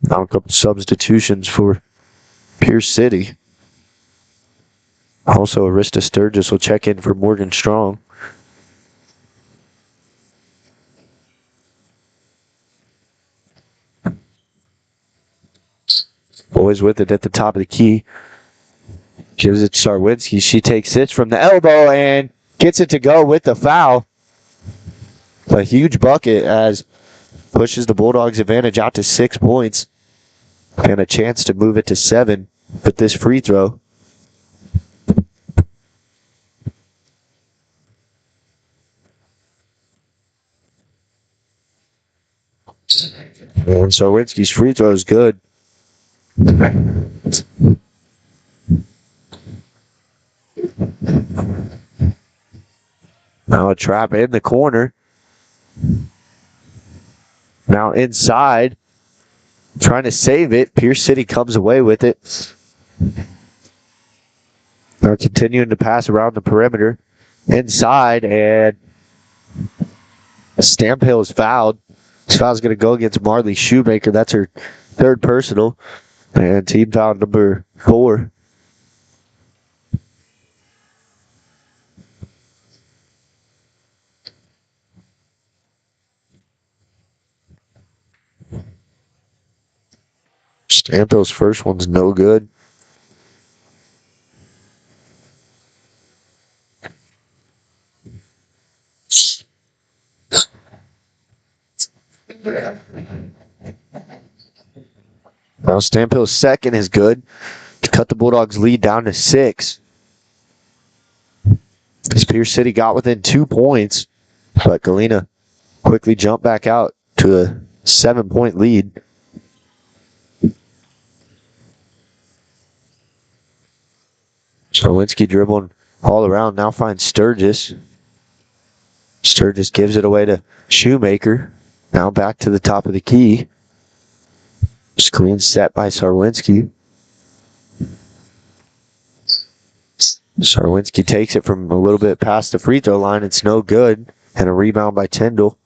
Now a couple substitutions for Pierce City. Also, Arista Sturgis will check in for Morgan Strong. Always with it at the top of the key. Gives it to Sarwinski. She takes this from the elbow and gets it to go with the foul. A huge bucket as pushes the Bulldogs' advantage out to 6 points and a chance to move it to 7 with this free throw. And Sarwinski's free throw is good. Now a trap in the corner. Now inside. Trying to save it. Pierce City comes away with it. They're continuing to pass around the perimeter. Inside, and Stamphill is fouled. This foul is going to go against Marley Shoemaker. That's her third personal. And team foul number 4. Stamphill's first one's no good. Now Stamphill's second is good to cut the Bulldogs' lead down to 6. Because Pierce City got within 2 points, but Galena quickly jumped back out to a 7-point lead. Sarwinski dribbling all around, now finds Sturgis. Sturgis gives it away to Shoemaker. Now back to the top of the key. Screen set by Sarwinski. Sarwinski takes it from a little bit past the free throw line. It's no good. And a rebound by Tyndall.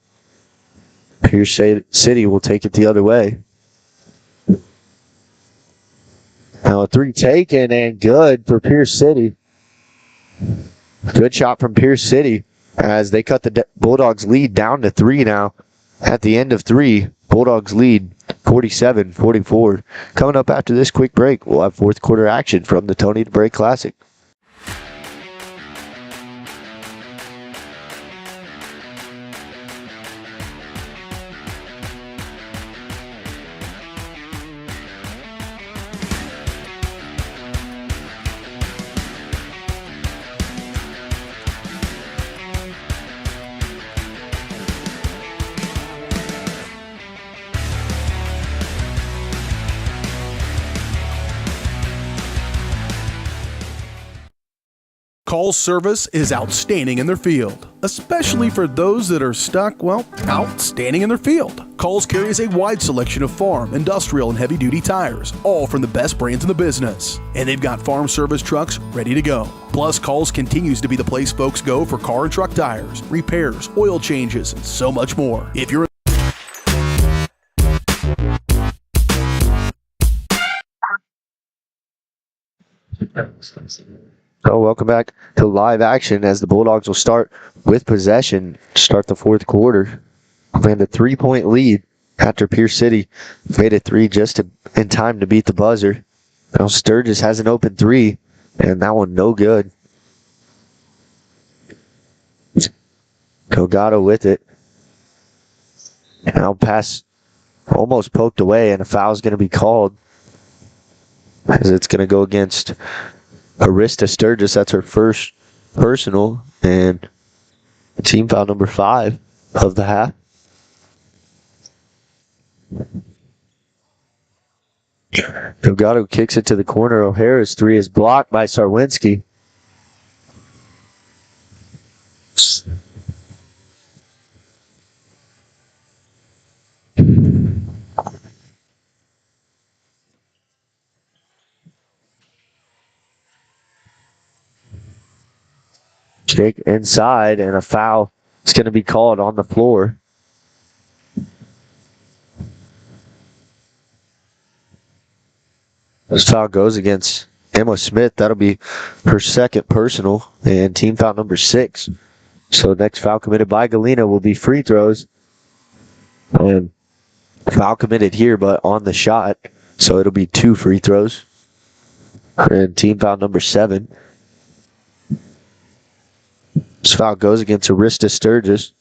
Pierce City will take it the other way. Now a 3 taken and good for Pierce City. Good shot from Pierce City as they cut the Bulldogs lead down to 3 now. At the end of 3, Bulldogs lead 47-44. Coming up after this quick break, we'll have fourth quarter action from the Tony Dubray Classic. Call service is outstanding in their field, especially for those that are stuck, well, outstanding in their field. Calls carries a wide selection of farm, industrial, and heavy-duty tires, all from the best brands in the business. And they've got farm service trucks ready to go. Plus, Calls continues to be the place folks go for car and truck tires, repairs, oil changes, and so much more. If you're So welcome back to live action as the Bulldogs will start with possession to start the fourth quarter. Planned a 3-point lead after Pierce City made a 3 just in time to beat the buzzer. Now Sturgis has an open 3, and that one no good. Delgado with it. Now pass almost poked away, and a foul's going to be called as it's going to go against Arista Sturgis. That's her first personal and team foul number 5 of the half. Delgado kicks it to the corner. O'Hara's 3 is blocked by Sarwinski. Kick inside, and a foul is going to be called on the floor. This foul goes against Emma Smith. That'll be her second personal and team foul number 6. So next foul committed by Galena will be free throws. And foul committed here, but on the shot So it'll be 2 free throws. And team foul number 7. This foul goes against Arista Sturgis.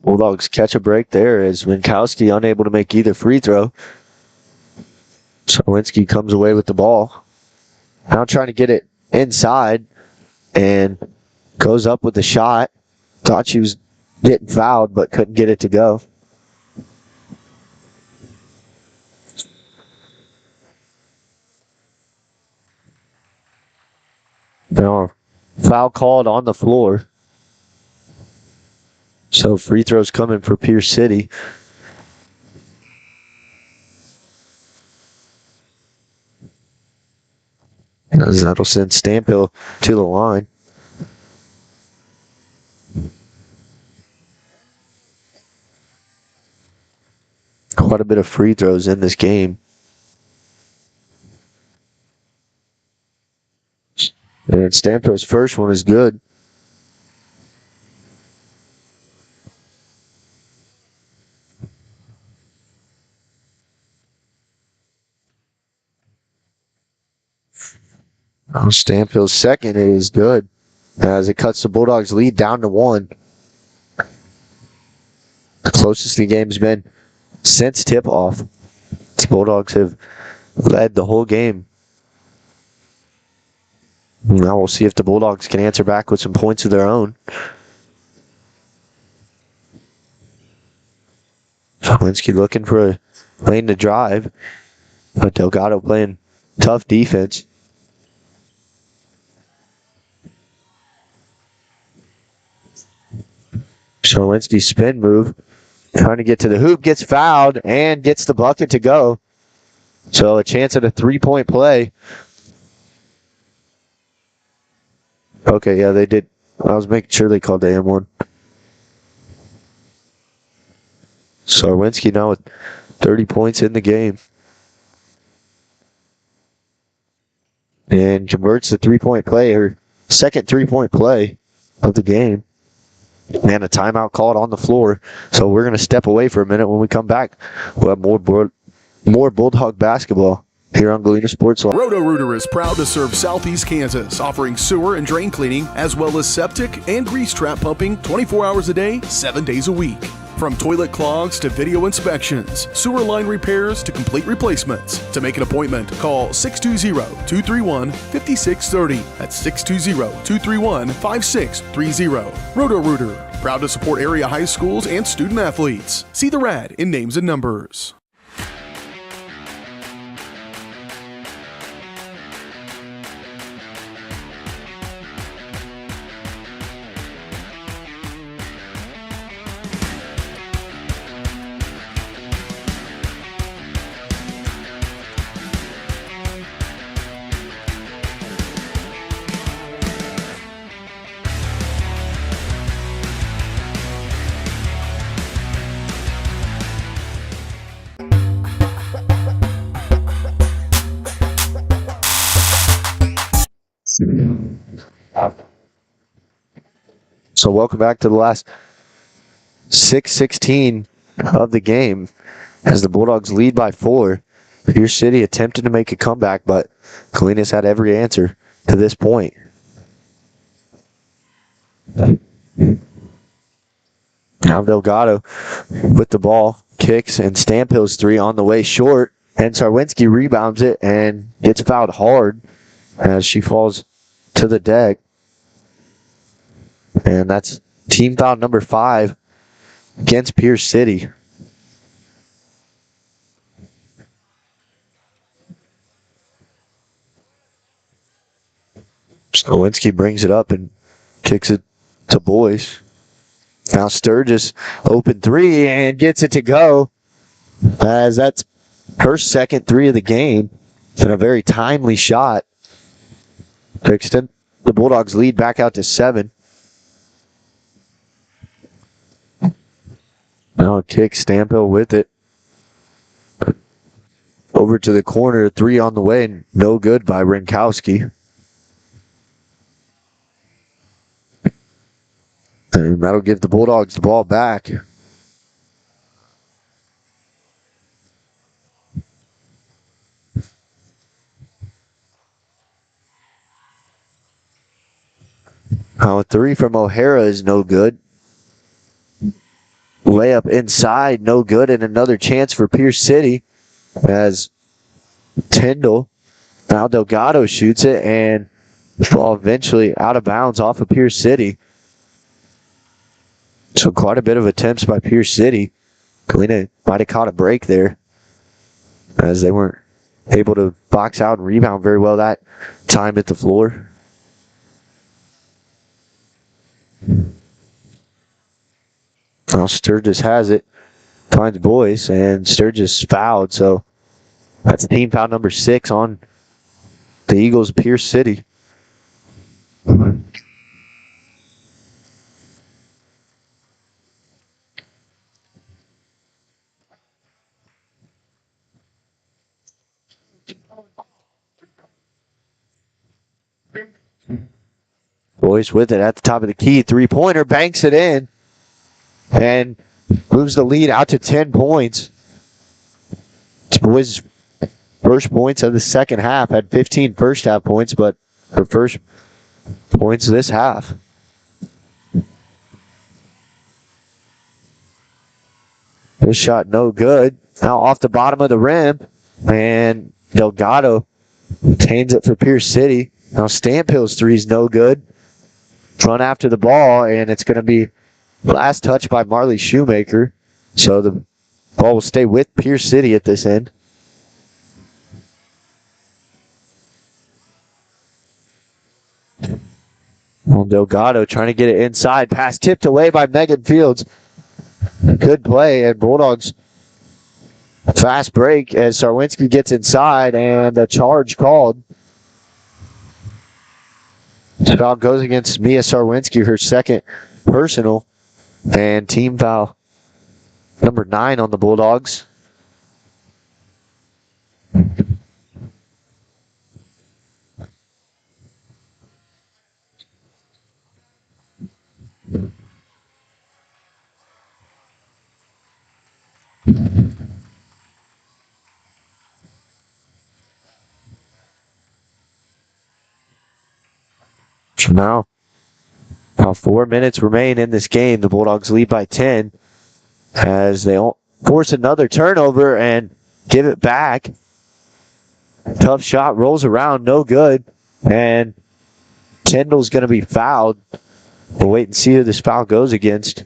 Bulldogs catch a break there as Winkowski unable to make either free throw. Sarwinski comes away with the ball. Now trying to get it inside and goes up with the shot. Thought she was getting fouled but couldn't get it to go. Now foul called on the floor. So free throws coming for Pierce City. As that'll send Stamphill to the line. Quite a bit of free throws in this game. And Stamphill's first one is good. Stamphill's second is good as it cuts the Bulldogs' lead down to 1. The closest the game's been since tip-off. The Bulldogs have led the whole game. Now we'll see if the Bulldogs can answer back with some points of their own. Lewinsky looking for a lane to drive, but Delgado playing tough defense. Charlinski's spin move, trying to get to the hoop, gets fouled, and gets the bucket to go. So a chance at a 3-point play. Okay, yeah, they did. I was making sure they called the M1. Sarwinski now with 30 points in the game. And converts the 3-point play, her second 3-point play of the game. And a timeout called on the floor. So we're going to step away for a minute. When we come back, we'll have more Bulldog basketball here on Galena Sports Live. Roto-Rooter is proud to serve Southeast Kansas, offering sewer and drain cleaning, as well as septic and grease trap pumping 24 hours a day, 7 days a week. From toilet clogs to video inspections, sewer line repairs to complete replacements. To make an appointment, call 620-231-5630. That's 620-231-5630. Roto-Rooter, proud to support area high schools and student athletes. See the rad in names and numbers. So welcome back to the last 6:16 of the game as the Bulldogs lead by 4. Pierce City attempted to make a comeback, but Galena's had every answer to this point. Now Delgado with the ball, kicks, and Stamphill's 3 on the way short, and Sarwinski rebounds it and gets fouled hard as she falls to the deck. And that's team foul number 5 against Pierce City. Skowinski brings it up and kicks it to Boyce. Now Sturgis open 3 and gets it to go, as that's her second 3 of the game. And a very timely shot to extend the Bulldogs' lead back out to 7. Now a kick, Stamphill with it. Over to the corner, 3 on the way, and no good by Rinkowski. And that'll give the Bulldogs the ball back. Now a 3 from O'Hara is no good. Layup inside, no good, and another chance for Pierce City as Tyndall, now Delgado shoots it, and the ball eventually out of bounds off of Pierce City. So quite a bit of attempts by Pierce City. Galena might have caught a break there as they weren't able to box out and rebound very well that time at the floor. Now Sturgis has it, finds Boyce, and Sturgis fouled, so that's team foul number 6 on the Eagles, Pierce City. Boyce with it at the top of the key. 3-pointer, banks it in, and moves the lead out to 10 points. It's Boyce' first points of the second half. Had 15 first half points, but her first points this half. This shot no good. Now off the bottom of the rim, and Delgado obtains it for Pierce City. Now Stamphill's 3 is no good. Run after the ball, and it's going to be last touch by Marley Shoemaker. So the ball will stay with Pierce City at this end. Well, Delgado trying to get it inside. Pass tipped away by Megan Fields. Good play, and Bulldogs fast break as Sarwinski gets inside, and a charge called. Foul goes against Mia Sarwinski, her second personal, and team foul number 9 on the Bulldogs. So now, about 4 minutes remain in this game. The Bulldogs lead by 10 as they force another turnover and give it back. Tough shot, rolls around, no good. And Kendall's going to be fouled. We'll wait and see who this foul goes against.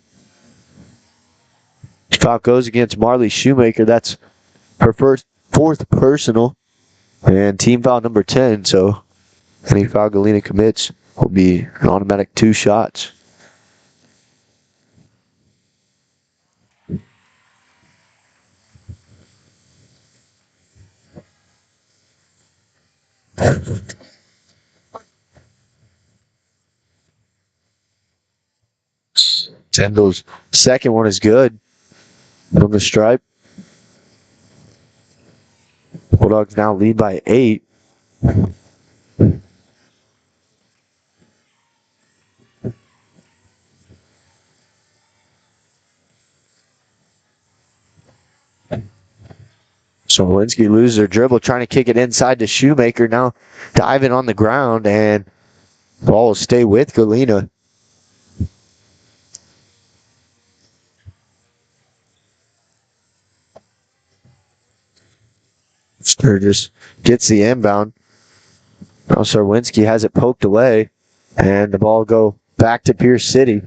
This foul goes against Marley Shoemaker. That's her fourth personal. And team foul number 10. So any foul Galena commits will be an automatic 2 shots. Tendel's second one is good from the stripe. Bulldogs now lead by 8. So Walensky loses her dribble, trying to kick it inside to Shoemaker. Now diving on the ground, and the ball will stay with Galena. Sturgis gets the inbound. Now Sarwinski has it poked away, and the ball will go back to Pierce City.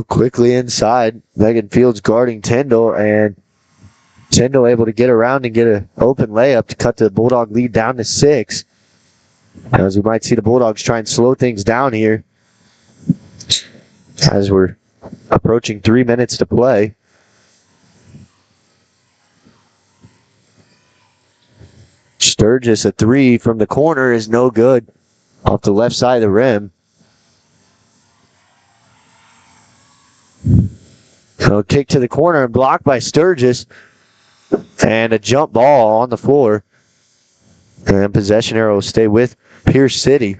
Quickly inside, Megan Fields guarding Tyndall, and Tyndall able to get around and get an open layup to cut the Bulldog lead down to 6. As we might see the Bulldogs try and slow things down here as we're approaching 3 minutes to play. Sturgis, a three from the corner is no good. Off the left side of the rim. So kick to the corner and blocked by Sturgis. And a jump ball on the floor. And possession arrow will stay with Pierce City.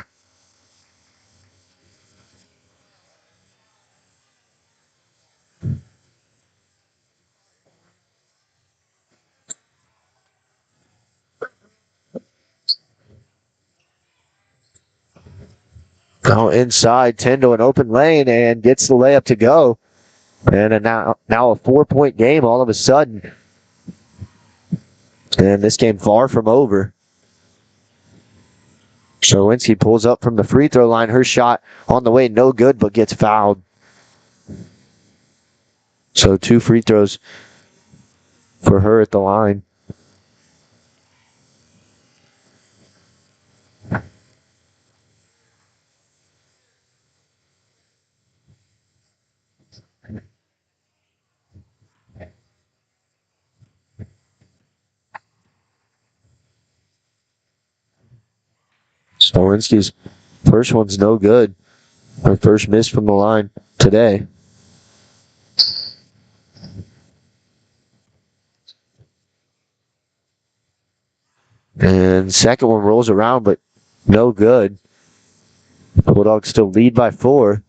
Now inside, Tendo an open lane and gets the layup to go. And now a 4-point game all of a sudden. And this game far from over. Sherwinski pulls up from the free throw line. Her shot on the way, no good, but gets fouled. So 2 free throws for her at the line. Smolinski's first one's no good. Her first miss from the line today. And second one rolls around, but no good. Bulldogs still lead by 4.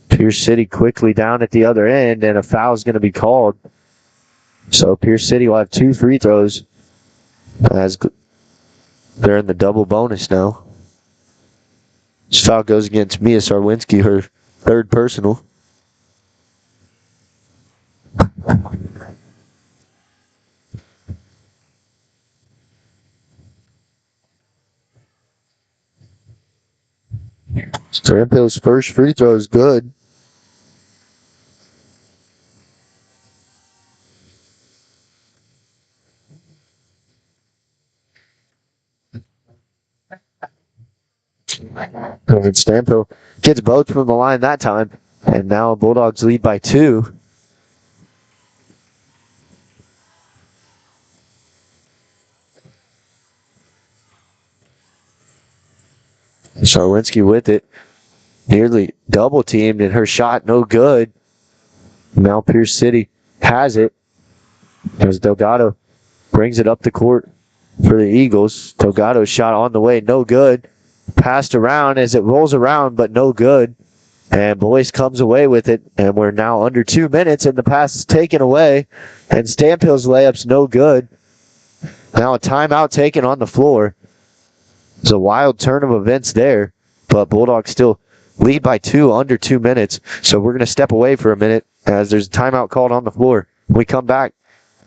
Pierce City quickly down at the other end, and a foul is going to be called. So Pierce City will have 2 free throws as they're in the double bonus now. This foul goes against Mia Sarwinski, her 3rd personal. Strampill's first free throw is good. And Stampo gets both from the line that time. And now Bulldogs lead by 2. Sharwinski with it. Nearly double teamed, and her shot no good. Now Pierce City has it as Delgado brings it up the court for the Eagles. Delgado's shot on the way, no good. Passed around as it rolls around, but no good. And Boyce comes away with it, and we're now under 2 minutes, and the pass is taken away. And Stampill's layup's no good. Now a timeout taken on the floor. It's a wild turn of events there, but Bulldogs still lead by 2 under 2 minutes. So we're going to step away for a minute as there's a timeout called on the floor. When we come back,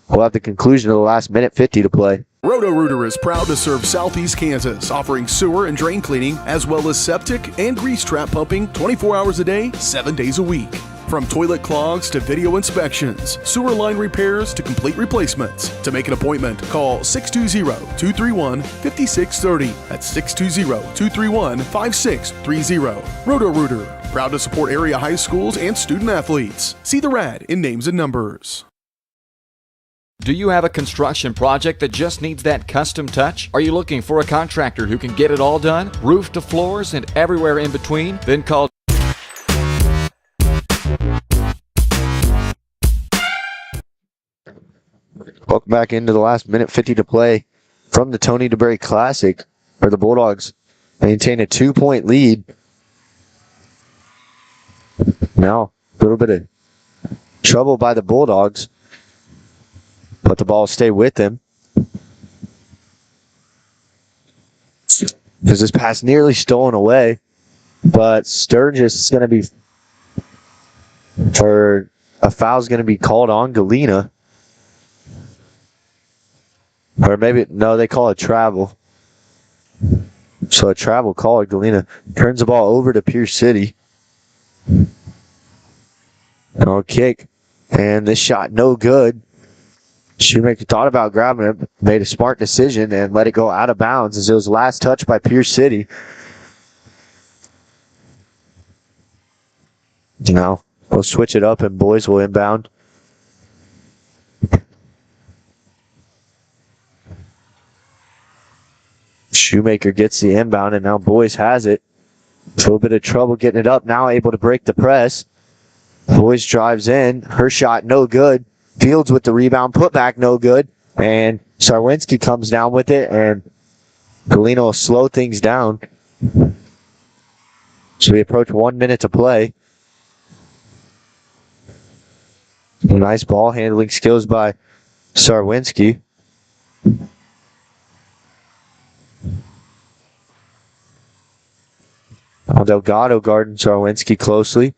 we'll have the conclusion of the last minute 50 to play. Roto-Rooter is proud to serve Southeast Kansas, offering sewer and drain cleaning, as well as septic and grease trap pumping 24 hours a day, 7 days a week. From toilet clogs to video inspections, sewer line repairs to complete replacements. To make an appointment, call 620-231-5630. That's 620-231-5630. Roto-Rooter, proud to support area high schools and student athletes. See the rad in names and numbers. Do you have a construction project that just needs that custom touch? Are you looking for a contractor who can get it all done, roof to floors and everywhere in between? Then call Welcome back into the last minute 50 to play from the Tony Dubray Classic, where the Bulldogs maintain a 2-point lead. Now, a little bit of trouble by the Bulldogs, but the ball stay with them. Because this pass nearly stolen away, but Sturgis is going to be, or a foul is going to be called on Galena. Or maybe, no, they call it travel. So a travel call at Galena. Turns the ball over to Pierce City. And I'll kick. And this shot no good. Shoemaker thought about grabbing it, made a smart decision, and let it go out of bounds as it was last touched by Pierce City. Now we'll switch it up and boys will inbound. Shoemaker gets the inbound, and now boys has it. A little bit of trouble getting it up. Now able to break the press. Boys drives in. Her shot no good. Fields with the rebound. Put back no good. And Sarwinski comes down with it, and Galena will slow things down. So we approach 1 minute to play. Nice ball handling skills by Sarwinski. Delgado guarding Sarwinski closely.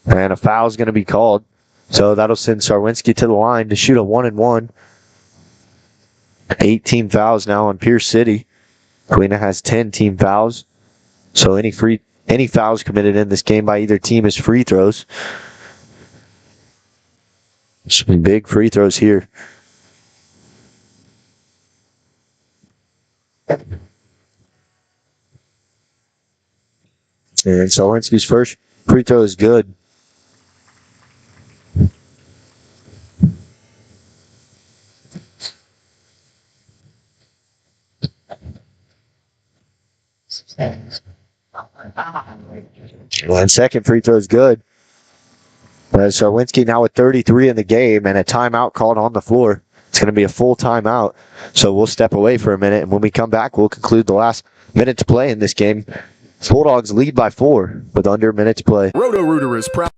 And a foul is going to be called. So that'll send Sarwinski to the line to shoot a 1-and-1. 8 team fouls now on Pierce City. Galena has 10 team fouls. So any fouls committed in this game by either team is free throws. Some big free throws here. And Sarwinski's first free throw is good. And second free throw is good. Sarwinski now with 33 in the game and a timeout called on the floor. It's going to be a full timeout. So we'll step away for a minute, and when we come back, we'll conclude the last minute to play in this game. Bulldogs lead by 4 with under a minute to play. Roto-Rooter is proud.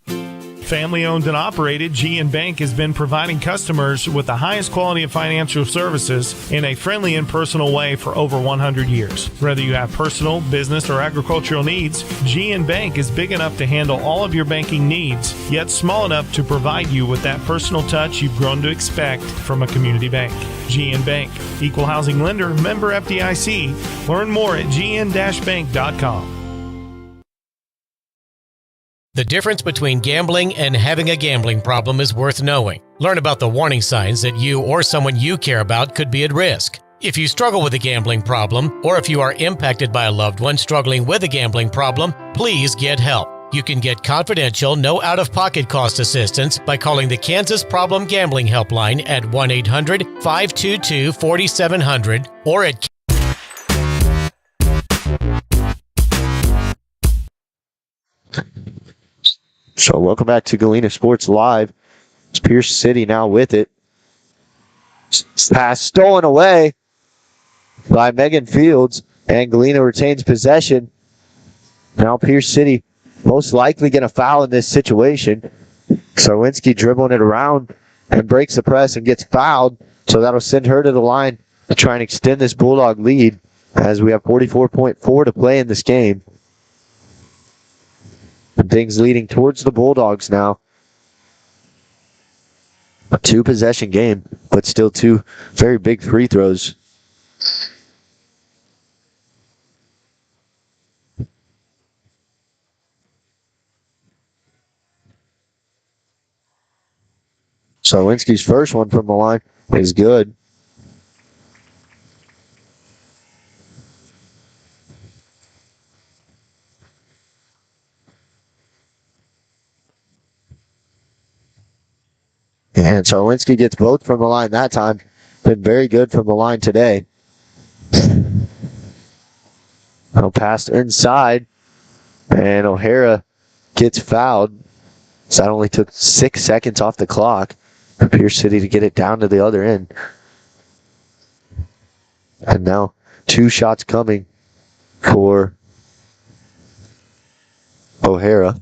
Family owned and operated, GN Bank has been providing customers with the highest quality of financial services in a friendly and personal way for over 100 years. Whether you have personal, business, or agricultural needs, GN Bank is big enough to handle all of your banking needs, yet small enough to provide you with that personal touch you've grown to expect from a community bank. GN Bank, equal housing lender, member FDIC. Learn more at gn-bank.com. The difference between gambling and having a gambling problem is worth knowing. Learn about the warning signs that you or someone you care about could be at risk. If you struggle with a gambling problem, or if you are impacted by a loved one struggling with a gambling problem, please get help. You can get confidential, no out-of-pocket cost assistance by calling the Kansas Problem Gambling Helpline at 1-800-522-4700 or at So welcome back to Galena Sports Live. It's Pierce City now with it. Pass stolen away by Megan Fields, and Galena retains possession. Now Pierce City most likely going to foul in this situation. Sarwinski dribbling it around and breaks the press and gets fouled. So that'll send her to the line to try and extend this Bulldog lead as we have 44.4 to play in this game. Things leading towards the Bulldogs now. A 2-possession game, but still 2 very big free throws. Sarwinski's first one from the line is good. And Sarwinski gets both from the line that time. Been very good from the line today. Now pass inside, and O'Hara gets fouled. So that only took 6 seconds off the clock for Pierce City to get it down to the other end. And now 2 shots coming for O'Hara.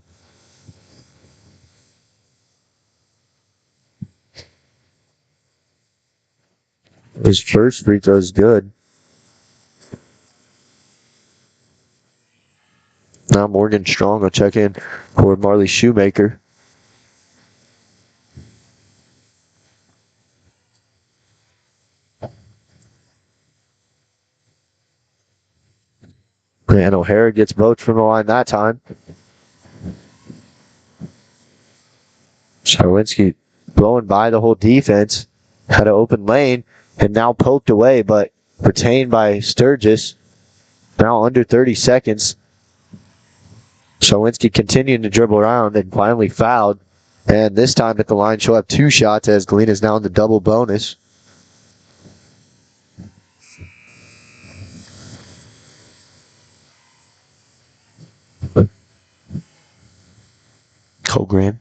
His first free throw is good. Now Morgan Strong will check in for Marley Shoemaker. And O'Hara gets both from the line that time. Sarwinski blowing by the whole defense. Had an open lane and now poked away, but retained by Sturgis. Now under 30 seconds. Sarwinski continuing to dribble around and finally fouled. And this time at the line, she'll have 2 shots as Galena's now in the double bonus. Cole Graham.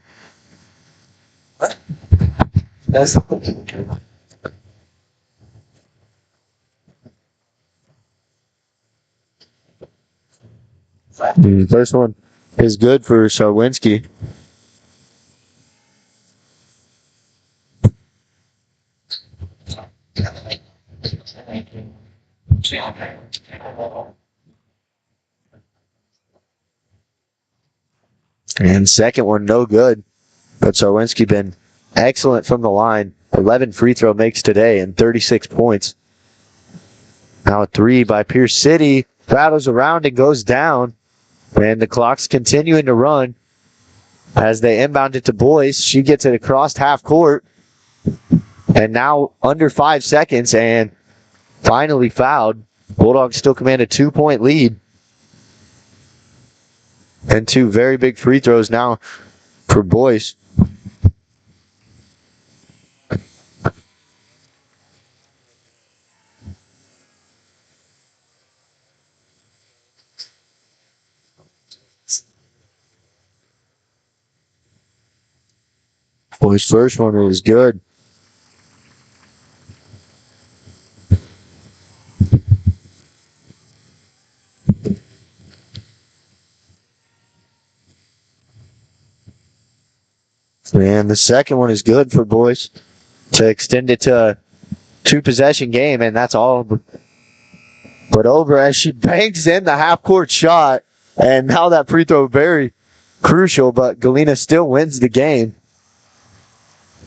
That's The first one is good for Sarwinski. And second one, no good. But Sarwinski been excellent from the line. 11 free throw makes today and 36 points. Now a 3 by Pierce City. Battles around and goes down. And the clock's continuing to run. As they inbound it to Boyce, she gets it across half court. And now under 5 seconds and finally fouled. Bulldogs still command a 2-point lead. And 2 very big free throws now for Boyce. Boy's first one was good. And the second one is good for Boyce to extend it to a 2-possession game, and that's all. But over as she banks in the half-court shot, and now that free throw very crucial, but Galena still wins the game.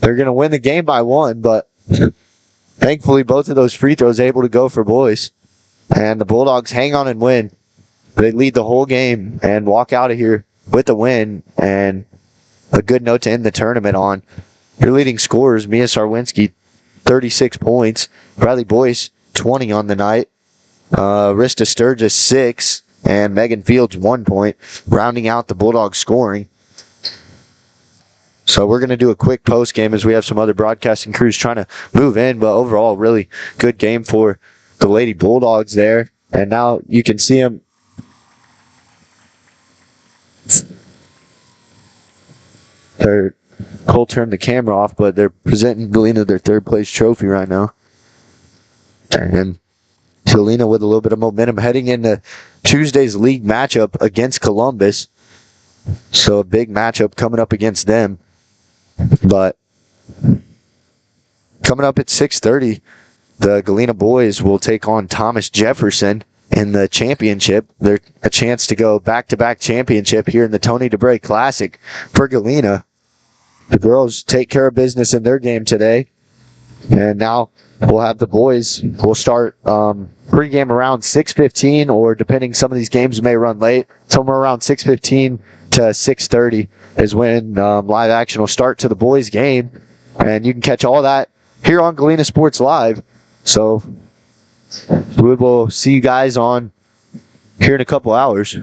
They're going to win the game by 1, but thankfully both of those free throws able to go for Boyce. And the Bulldogs hang on and win. They lead the whole game and walk out of here with a win and a good note to end the tournament on. Your leading scorers, Mia Sarwinski, 36 points. Bradley Boyce, 20 on the night. Rista Sturgis, 6. And Megan Fields, 1 point, rounding out the Bulldogs scoring. So we're going to do a quick post game as we have some other broadcasting crews trying to move in. But overall, really good game for the Lady Bulldogs there. And now you can see them. Cole turned the camera off, but they're presenting Galena their 3rd place trophy right now. And Galena with a little bit of momentum heading into Tuesday's league matchup against Columbus. So a big matchup coming up against them. But coming up at 6:30, the Galena boys will take on Thomas Jefferson in the championship. They're a chance to go back-to-back championship here in the Tony Dubray Classic for Galena. The girls take care of business in their game today. And now we'll have the boys. We'll start pregame around 6:15, or depending, some of these games may run late. Somewhere around 6:15 to 6:30 is when live action will start to the boys' game. And you can catch all that here on Galena Sports Live. So we will see you guys on here in a couple hours.